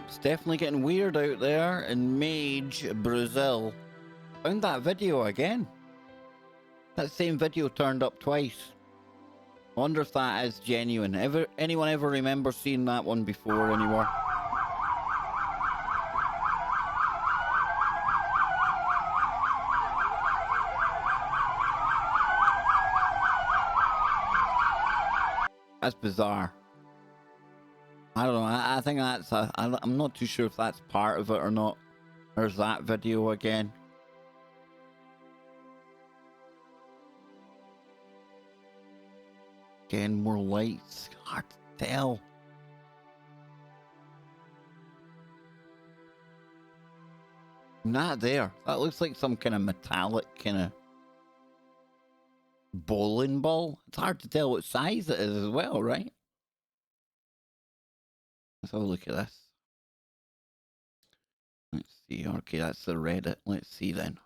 It's definitely getting weird out there in Mage, Brazil. Found that video again. That same video turned up twice. I wonder if that is genuine. Anyone ever remember seeing that one before anywhere? That's bizarre. I don't know. I think that's I'm not too sure if that's part of it or not. There's that video again. Again, more lights. Hard to tell. Not there. That looks like some kind of metallic kind of bowling ball. It's hard to tell what size it is as well, right? Let's have a look at this. Let's see. Okay, that's the Reddit. Let's see then.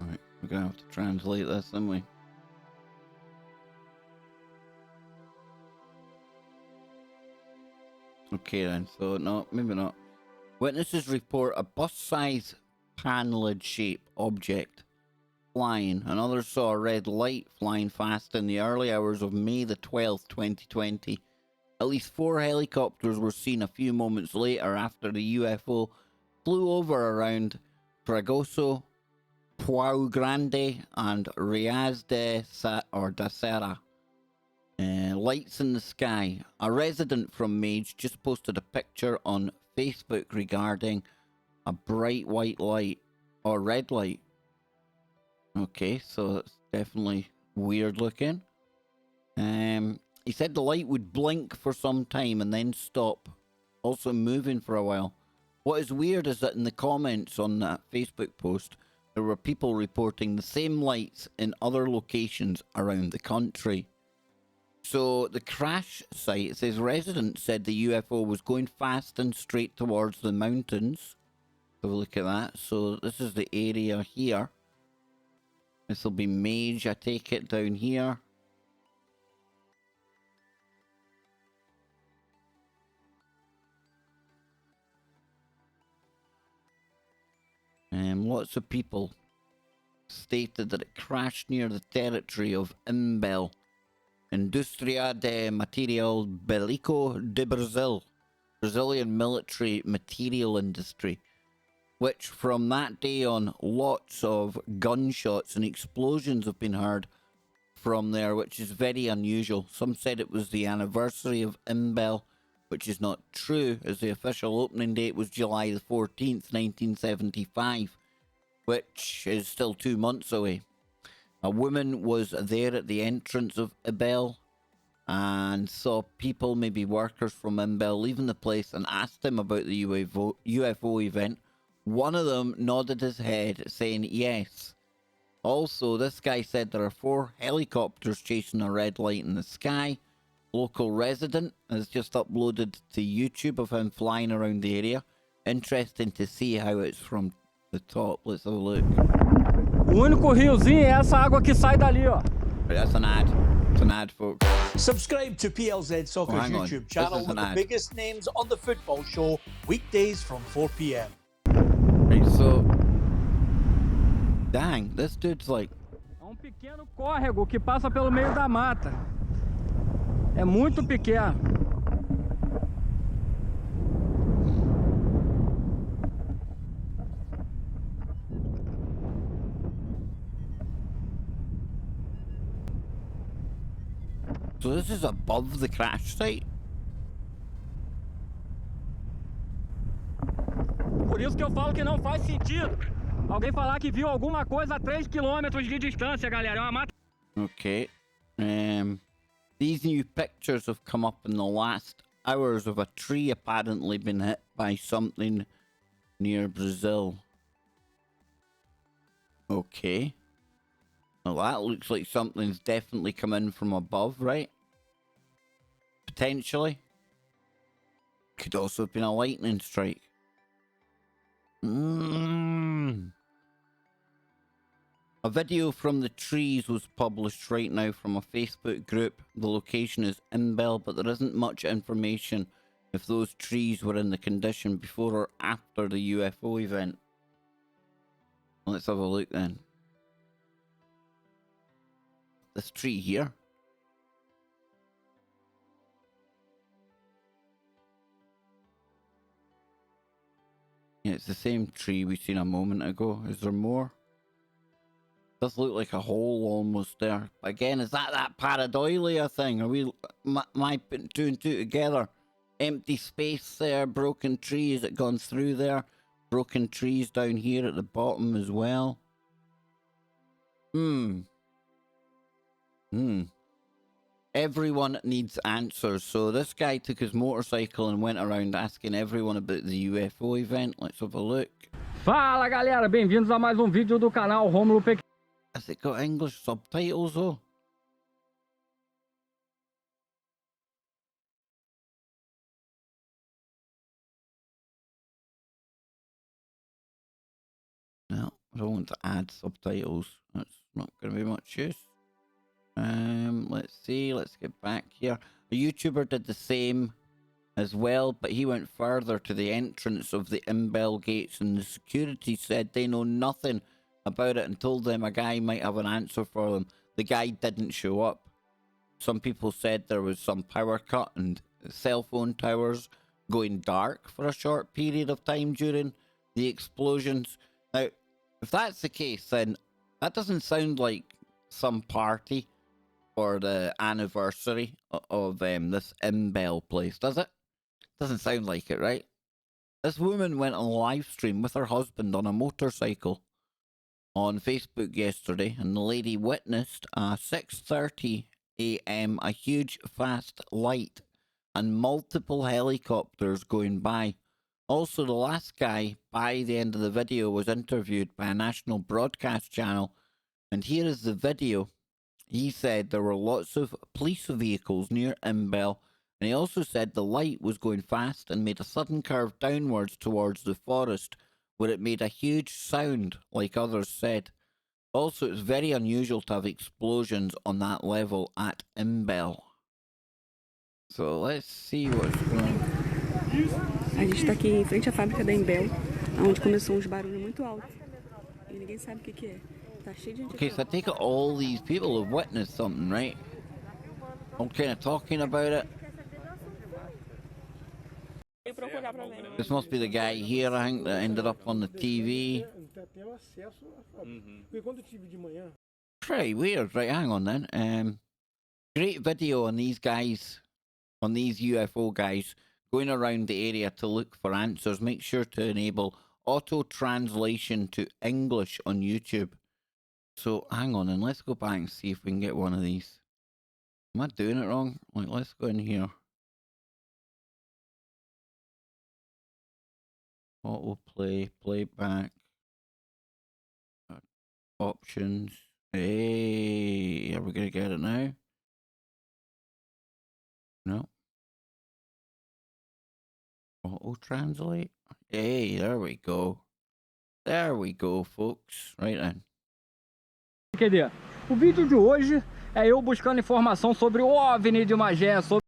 Alright, we're gonna have to translate this, aren't we? Okay then, so no, maybe not. Witnesses report a bus-sized panelid shape object flying, and others saw a red light flying fast in the early hours of May the 12th, 2020. At least 4 helicopters were seen a few moments later after the UFO flew over around Fragoso, Pau Grande, and Riaz da Serra. Lights in the sky. A resident from Mage just posted a picture on Facebook regarding a bright white light, or red light. Okay, so it's definitely weird looking. He said the light would blink for some time and then stop, also moving for a while. What is weird is that in the comments on that Facebook post, there were people reporting the same lights in other locations around the country. So the crash site says residents said the UFO was going fast and straight towards the mountains. Have a look at that. So this is the area here. This will be Mage, I take it, down here. Lots of people stated that it crashed near the territory of Imbel, Indústria de Material Bélico de Brazil, Brazilian military material industry, which from that day on, lots of gunshots and explosions have been heard from there, which is very unusual. Some said it was the anniversary of Imbel, which is not true, as the official opening date was July the 14th, 1975, which is still 2 months away. A woman was there at the entrance of Imbel and saw people, maybe workers from Imbel, leaving the place and asked him about the UFO event. One of them nodded his head, saying yes. Also, this guy said there are 4 helicopters chasing a red light in the sky. Local resident has just uploaded to YouTube of him flying around the area. Interesting to see how it's from the top. Let's have a look. O único riozinho é essa água que sai dali, ó. Right, that's an ad. It's an ad, folks. Subscribe to PLZ Soccer's hang on. YouTube This channel is with an the ad. biggest names on the football show, weekdays from 4 p.m. Right, so... Dang, this dude's like... É pequeno córrego que passa pelo meio da mata. É muito pequeno. So this is above the crash site? Por isso que eu falo que não faz sentido alguém falar que viu alguma coisa a 3 quilômetros de distância, galera. É uma mata. Okay. These new pictures have come up in the last hours of a tree apparently been hit by something near Brazil. Okay. Well, that looks like something's definitely come in from above, right? Potentially. Could also have been a lightning strike. A video from the trees was published right now from a Facebook group. The location is Imbel, but there isn't much information if those trees were in the condition before or after the UFO event. Let's have a look then. This tree here. Yeah, it's the same tree we seen a moment ago. Is there more? Does look like a hole almost there. Again, is that pareidolia thing? Are we my putting two and two together? Empty space there, broken trees that gone through there, broken trees down here at the bottom as well. Everyone needs answers. So this guy took his motorcycle and went around asking everyone about the UFO event. Let's have a look. Fala galera, bem-vindos a mais vídeo do canal Rômulo Pequeno. Has it got English subtitles though? No, I don't want to add subtitles. That's not going to be much use. Let's see. Let's get back here. A YouTuber did the same as well, but he went further to the entrance of the Imbel gates, and the security said they know nothing about it and told them a guy might have an answer for them. The guy didn't show up. Some people said there was some power cut and cell phone towers going dark for a short period of time during the explosions. Now, if that's the case, then that doesn't sound like some party for the anniversary of this Imbel place, does it? Doesn't sound like it, right? This woman went on a live stream with her husband on a motorcycle on Facebook yesterday, and the lady witnessed a 6:30 a.m. a huge fast light and multiple helicopters going by. Also, the last guy by the end of the video was interviewed by a national broadcast channel, and here is the video. He said there were lots of police vehicles near Imbel, and he also said the light was going fast and made a sudden curve downwards towards the forest, where it made a huge sound, like others said. Also, it's very unusual to have explosions on that level at Imbel. So let's see what's going on. A gente está aqui em frente à fábrica da Imbel, onde começou uns barulhos muito altos. E ninguém sabe o que é. Tá cheio de gente. Okay, so I take it all these people have witnessed something, right? All kind of talking about it. This must be the guy here, I think, that ended up on the TV. Pretty weird. Right, hang on then. Great video on these guys, on these UFO guys, going around the area to look for answers. Make sure to enable auto translation to English on YouTube. So hang on, and let's go back and see if we can get one of these. Am I doing it wrong? Like, let's go in here. Auto play, playback, options. Hey, are we gonna get it now? No. Auto translate. Hey, there we go. There we go, folks. Right then. QD. O vídeo de hoje é eu buscando informação sobre o OVNI de Mage, sobre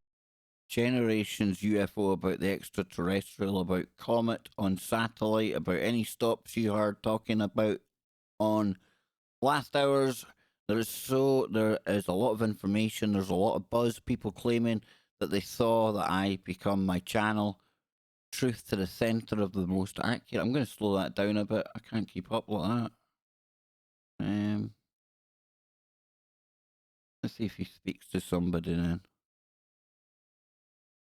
Generations UFO, about the extraterrestrial, about comet on satellite, about any stops you heard talking about on last hours. There is a lot of information. There's a lot of buzz. People claiming that they saw that I become my channel. Truth to the center of the most accurate. I'm going to slow that down a bit. I can't keep up with that. Let's see if he speaks to somebody then.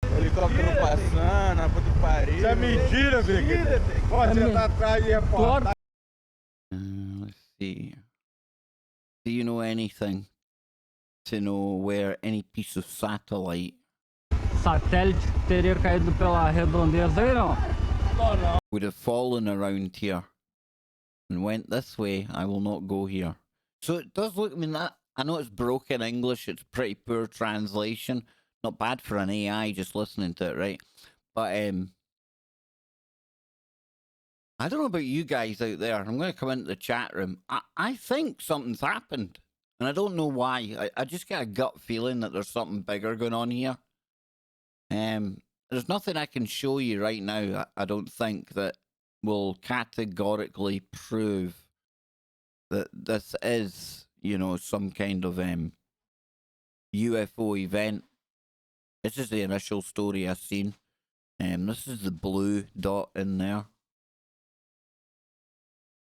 Helicóptero passando, a puta pariu. Isso é mentira, Victor. Pode sentar atrás e reportar. Let's see. Do you know anything to know where any piece of satellite satélite teria caído pela redondeza aí, não? Não. would have fallen around here and went this way? I will not go here. So it does look, I mean, that, I know it's broken English, it's pretty poor translation. Not bad for an AI just listening to it, right? But I don't know about you guys out there. I'm going to come into the chat room. I think something's happened. And I don't know why. I just get a gut feeling that there's something bigger going on here. There's nothing I can show you right now, I don't think, that will categorically prove that this is, you know, some kind of UFO event. This is the initial story I've seen. This is the blue dot in there.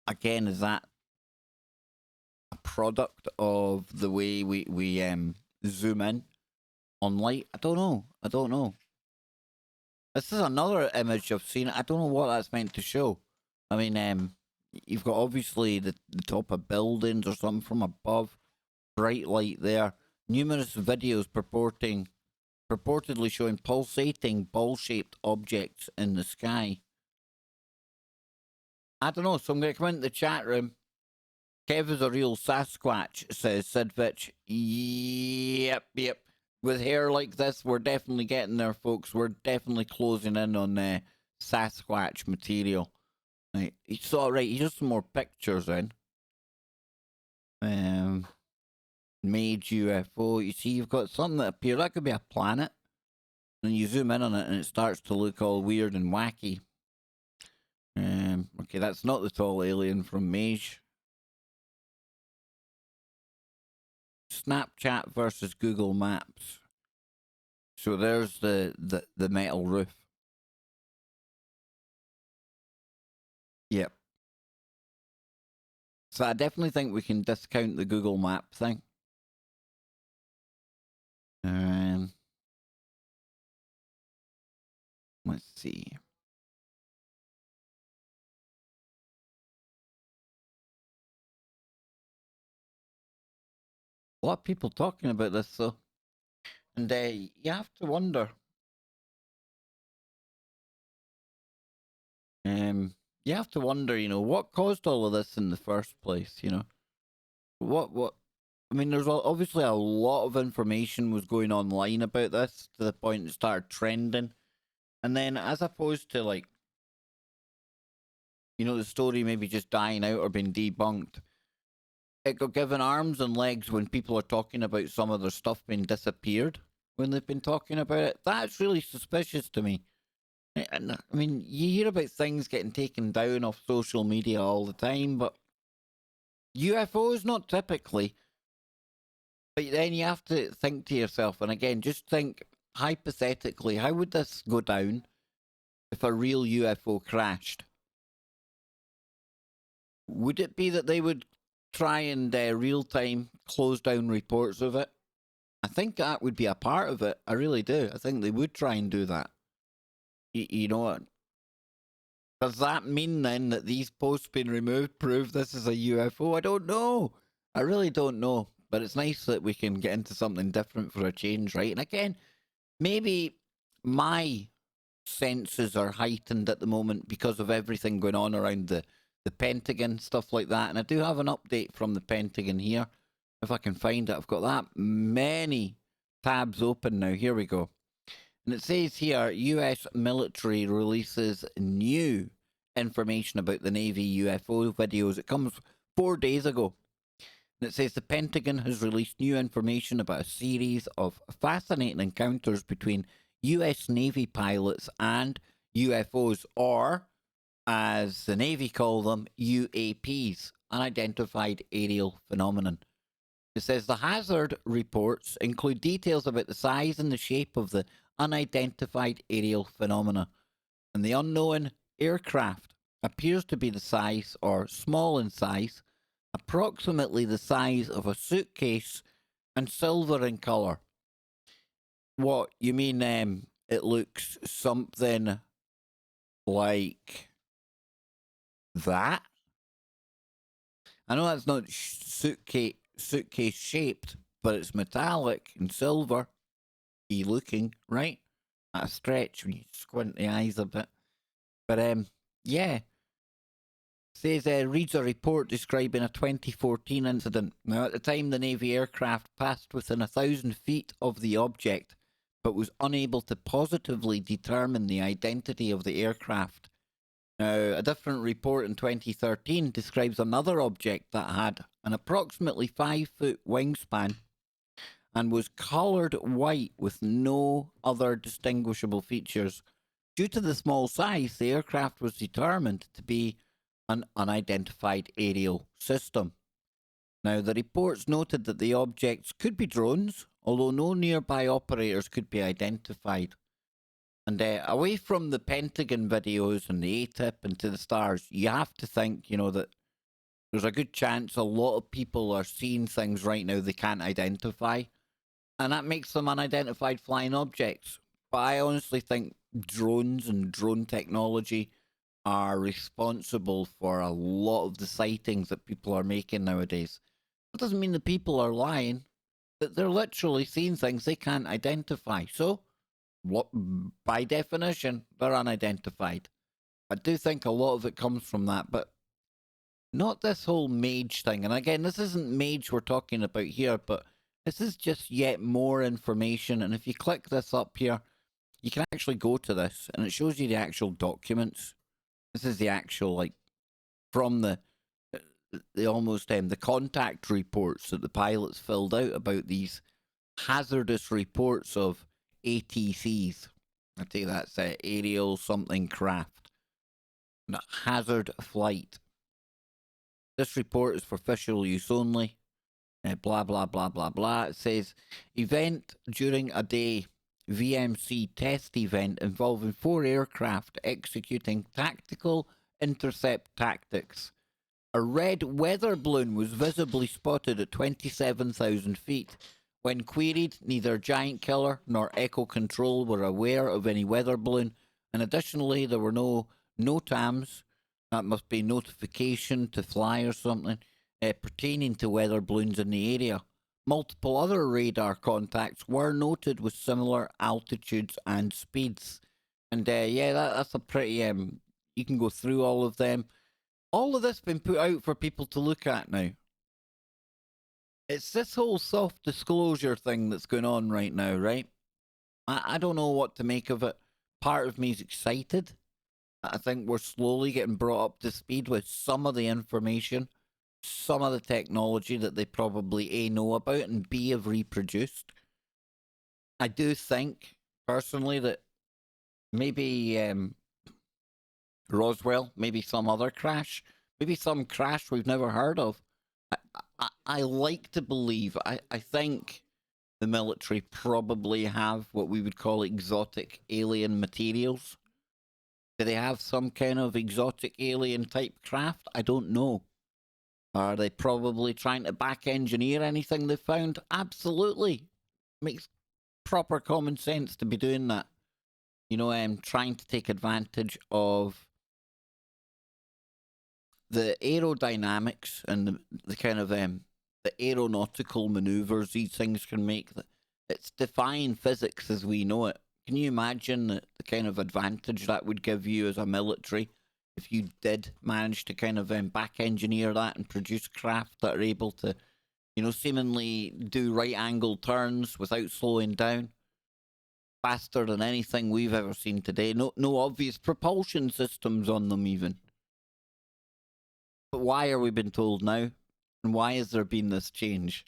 Again, is that a product of the way we zoom in on light? I don't know. This is another image I've seen. I don't know what that's meant to show. I mean, you've got obviously the top of buildings or something from above. Bright light there. Numerous videos purportedly showing pulsating ball-shaped objects in the sky. I don't know, so I'm going to come into the chat room. Kev is a real Sasquatch, says Sidvich. Yep. With hair like this, we're definitely getting there, folks. We're definitely closing in on Sasquatch material. Right, so right, here's some more pictures in. Mage UFO. You see, you've got something that appears. That could be a planet. And you zoom in on it, and it starts to look all weird and wacky. Okay, that's not the tall alien from Mage. Snapchat versus Google Maps. So there's the metal roof. Yep. So I definitely think we can discount the Google Map thing. Let's see. A lot of people talking about this, though. And you have to wonder. You have to wonder, you know, what caused all of this in the first place, you know? What? I mean, there's obviously a lot of information was going online about this to the point it started trending. And then as opposed to, like, you know, the story maybe just dying out or being debunked, it got given arms and legs when people are talking about some of their stuff being disappeared when they've been talking about it. That's really suspicious to me. And I mean, you hear about things getting taken down off social media all the time, but UFOs not typically. But then you have to think to yourself, and again, just think hypothetically, how would this go down if a real UFO crashed? Would it be that they would try and real time close down reports of it? I think that would be a part of it. I really do. I think they would try and do that. You know what? Does that mean then that these posts being removed prove this is a UFO? I don't know. I really don't know. But it's nice that we can get into something different for a change, right? And again, maybe my senses are heightened at the moment because of everything going on around the Pentagon, stuff like that. And I do have an update from the Pentagon here. If I can find it, I've got that many tabs open now. Here we go. And it says here, US military releases new information about the Navy UFO videos. It comes 4 days ago. And it says the Pentagon has released new information about a series of fascinating encounters between US Navy pilots and UFOs, or, as the Navy call them, UAPs, unidentified aerial phenomenon. It says the hazard reports include details about the size and the shape of the unidentified aerial phenomena, and the unknown aircraft appears to be the size, or small in size, approximately the size of a suitcase, and silver in colour. What, you mean it looks something like that? I know that's not suitcase shaped, but it's metallic and silver looking, right? At a stretch when you squint the eyes a bit. But yeah. Says reads a report describing a 2014 incident. Now, at the time, the Navy aircraft passed within 1,000 feet of the object, but was unable to positively determine the identity of the aircraft. Now, a different report in 2013 describes another object that had an approximately 5-foot wingspan and was coloured white with no other distinguishable features. Due to the small size, the aircraft was determined to be an unidentified aerial system. Now, the reports noted that the objects could be drones, although no nearby operators could be identified. And away from the Pentagon videos and the ATIP and to the stars, you have to think, that there's a good chance a lot of people are seeing things right now they can't identify. And that makes them unidentified flying objects. But I honestly think drones and drone technology are responsible for a lot of the sightings that people are making nowadays. That doesn't mean the people are lying, that they're literally seeing things they can't identify. So, what, by definition, they're unidentified. I do think a lot of it comes from that, but not this whole Mage thing. And again, this isn't Mage we're talking about here, but this is just yet more information. And if you click this up here, you can actually go to this, and it shows you the actual documents. This is the actual, from the almost the contact reports that the pilots filled out about these hazardous reports of ATCs. I think that's aerial something craft. Hazard flight. This report is for official use only. Blah, blah, blah, blah, blah. It says, event during a day VMC test event involving 4 aircraft executing tactical intercept tactics. A red weather balloon was visibly spotted at 27,000 feet. When queried, neither Giant Killer nor Echo Control were aware of any weather balloon, and additionally there were no NOTAMs, that must be notification to fly or something, pertaining to weather balloons in the area. Multiple other radar contacts were noted with similar altitudes and speeds. And that's a pretty, you can go through all of them. All of this been put out for people to look at now. It's this whole soft disclosure thing that's going on right now, right? I don't know what to make of it. Part of me is excited. I think we're slowly getting brought up to speed with some of the information, some of the technology that they probably A, know about, and B, have reproduced. I do think, personally, that maybe Roswell, maybe some other crash, maybe some crash we've never heard of. I like to believe, I think the military probably have what we would call exotic alien materials. Do they have some kind of exotic alien type craft? I don't know. Are they probably trying to back engineer anything they found? Absolutely. Makes proper common sense to be doing that. Trying to take advantage of the aerodynamics and the kind of the aeronautical maneuvers these things can make. It's defying physics as we know it. Can you imagine the kind of advantage that would give you as a military if you did manage to kind of back engineer that and produce craft that are able to, seemingly do right angle turns without slowing down, faster than anything we've ever seen today. No obvious propulsion systems on them even. But why are we being told now? And why has there been this change?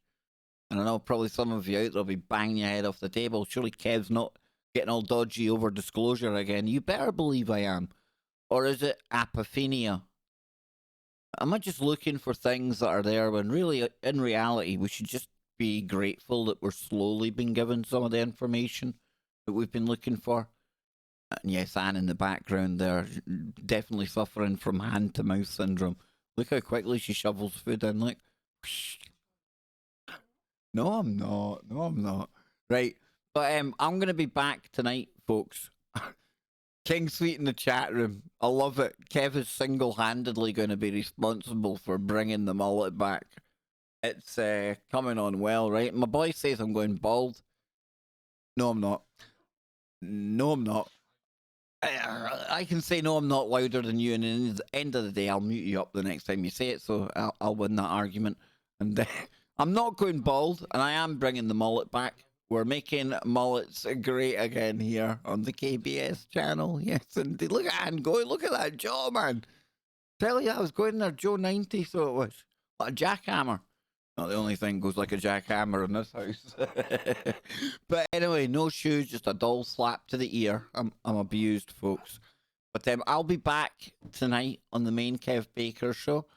And I know probably some of you out there will be banging your head off the table. Surely Kev's not getting all dodgy over disclosure again. You better believe I am. Or is it apophenia? Am I just looking for things that are there when really, in reality, we should just be grateful that we're slowly being given some of the information that we've been looking for? And yes, Anne in the background there, definitely suffering from hand-to-mouth syndrome. Look how quickly she shovels food in, like. No, I'm not. Right, but I'm going to be back tonight, folks. King Sweet in the chat room. I love it. Kev is single-handedly going to be responsible for bringing the mullet back. It's coming on well, right? My boy says I'm going bald. No, I'm not. I can say no, I'm not louder than you, and at the end of the day, I'll mute you up the next time you say it, so I'll win that argument. And I'm not going bald, and I am bringing the mullet back. We're making mullets great again here on the KBS channel. Yes, indeed. Look at Anne going. Look at that jaw, man. Tell you, I was going there, Joe 90, so it was. Like a jackhammer. Not the only thing goes like a jackhammer in this house. But anyway, no shoes, just a dull slap to the ear. I'm abused, folks. But I'll be back tonight on the main Kev Baker show.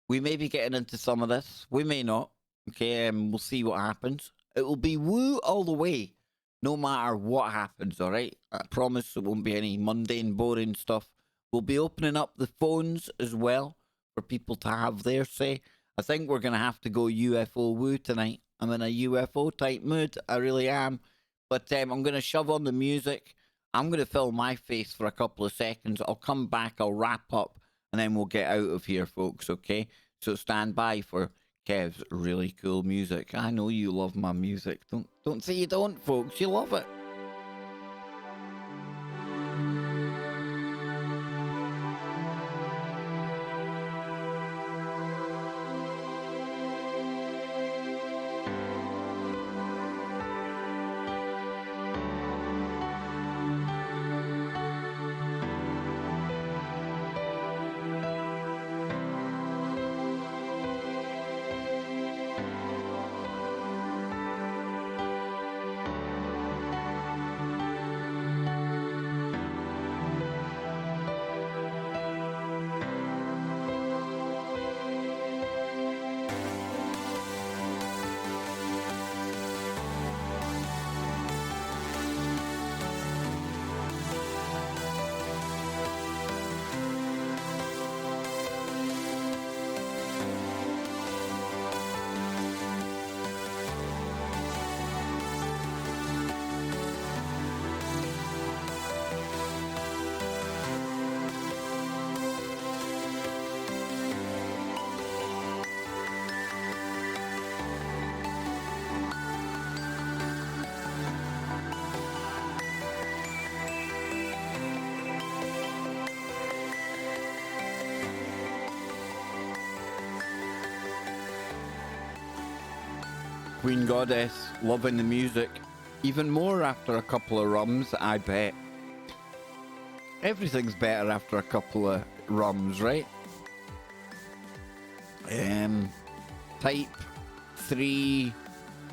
We may be getting into some of this. We may not. Okay, we'll see what happens. It will be woo all the way, no matter what happens, all right? I promise it won't be any mundane, boring stuff. We'll be opening up the phones as well for people to have their say. I think we're going to have to go UFO woo tonight. I'm in a UFO type mood. I really am. But I'm going to shove on the music. I'm going to film my face for a couple of seconds. I'll come back. I'll wrap up. And then we'll get out of here, folks, okay? So stand by for Kev's really cool music. I know you love my music. Don't say you don't, folks. You love it. Queen Goddess, loving the music. Even more after a couple of rums, I bet. Everything's better after a couple of rums, right? Type 3,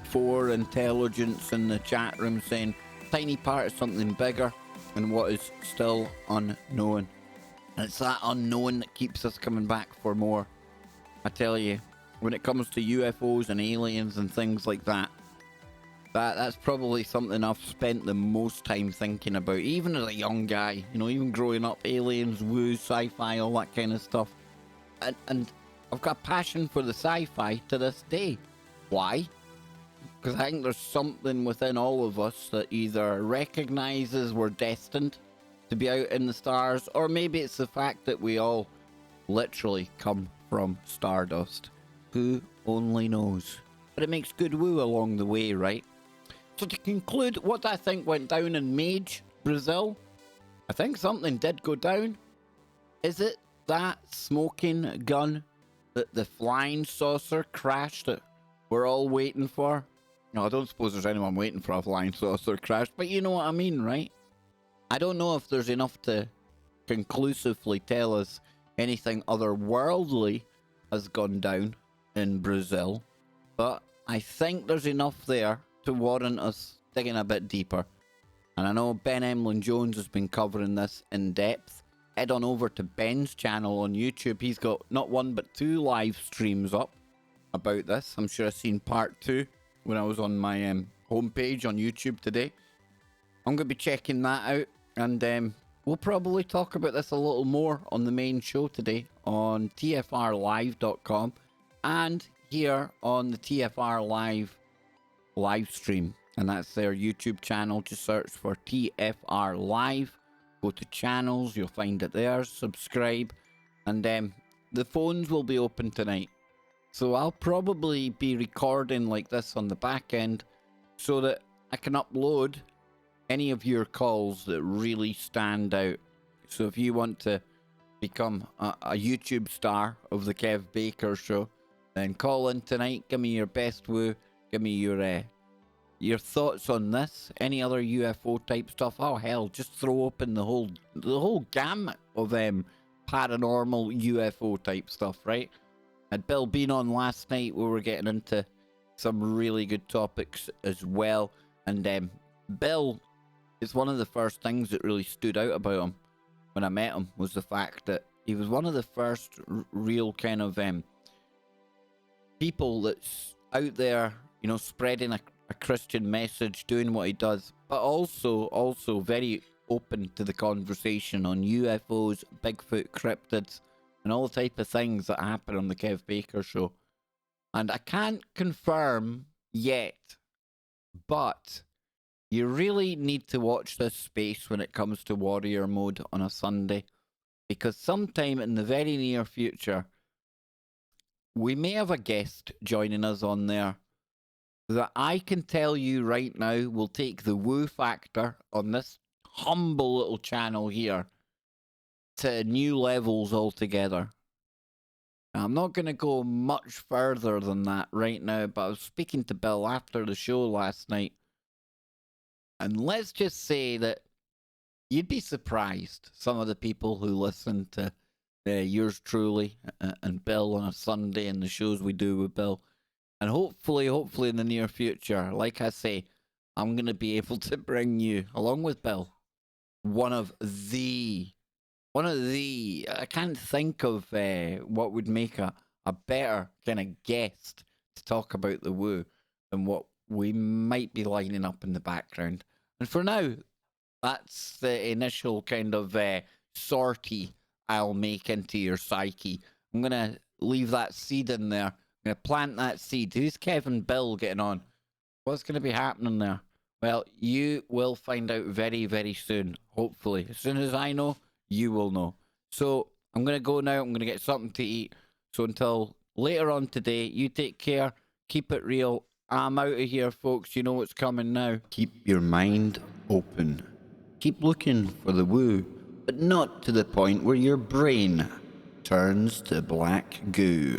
4 intelligence in the chat room saying tiny part of something bigger and what is still unknown. And it's that unknown that keeps us coming back for more. I tell you, when it comes to UFOs and aliens and things like that, that's probably something I've spent the most time thinking about, even as a young guy, you know, even growing up, aliens, woo, sci-fi, all that kind of stuff. And I've got a passion for the sci-fi to this day. Why? Because I think there's something within all of us that either recognizes we're destined to be out in the stars, or maybe it's the fact that we all literally come from stardust. Who only knows? But it makes good woo along the way, right? So to conclude, what I think went down in Mage, Brazil, I think something did go down. Is it that smoking gun that the flying saucer crash that we're all waiting for? No, I don't suppose there's anyone waiting for a flying saucer crash, but you know what I mean, right? I don't know if there's enough to conclusively tell us anything otherworldly has gone down in Brazil, but I think there's enough there to warrant us digging a bit deeper. And I know Ben Emlyn Jones has been covering this in depth. Head on over to Ben's channel on YouTube. He's got not one but 2 live streams up about this. I'm sure I've seen part 2 when I was on my homepage on YouTube today. I'm going to be checking that out, and we'll probably talk about this a little more on the main show today on tfrlive.com and here on the TFR live stream. And that's their YouTube channel. Just search for TFR Live. Go to channels, you'll find it there. Subscribe. And the phones will be open tonight. So I'll probably be recording like this on the back end so that I can upload any of your calls that really stand out. So if you want to become a YouTube star of the Kev Baker show, then call in tonight. Give me your best woo. Give me your your thoughts on this? Any other UFO type stuff? Oh hell, just throw open the whole gamut of paranormal UFO type stuff, right? Had Bill been on last night, we were getting into some really good topics as well. And Bill, it's one of the first things that really stood out about him when I met him was the fact that he was one of the first real kind of people that's out there, you know, spreading a Christian message, doing what he does, but also very open to the conversation on UFOs, Bigfoot, cryptids, and all the type of things that happen on the Kev Baker show. And I can't confirm yet, but you really need to watch this space when it comes to Warrior Mode on a Sunday, because sometime in the very near future, we may have a guest joining us on there that I can tell you right now will take the woo factor on this humble little channel here to new levels altogether. Now, I'm not going to go much further than that right now, but I was speaking to Bill after the show last night, and let's just say that you'd be surprised, some of the people who listen to yours truly and Bill on a Sunday and the shows we do with Bill. And hopefully in the near future, like I say, I'm going to be able to bring you, along with Bill, one of the, I can't think of what would make a better kind of guest to talk about the woo than what we might be lining up in the background. And for now, that's the initial kind of sortie I'll make into your psyche. I'm going to leave that seed in there. I'm going to plant that seed. Who's Kevin Bill getting on? What's going to be happening there? Well, you will find out very, very soon, hopefully. As soon as I know, you will know. So I'm going to go now. I'm going to get something to eat. So until later on today, you take care. Keep it real. I'm out of here, folks. You know what's coming now. Keep your mind open. Keep looking for the woo, but not to the point where your brain turns to black goo.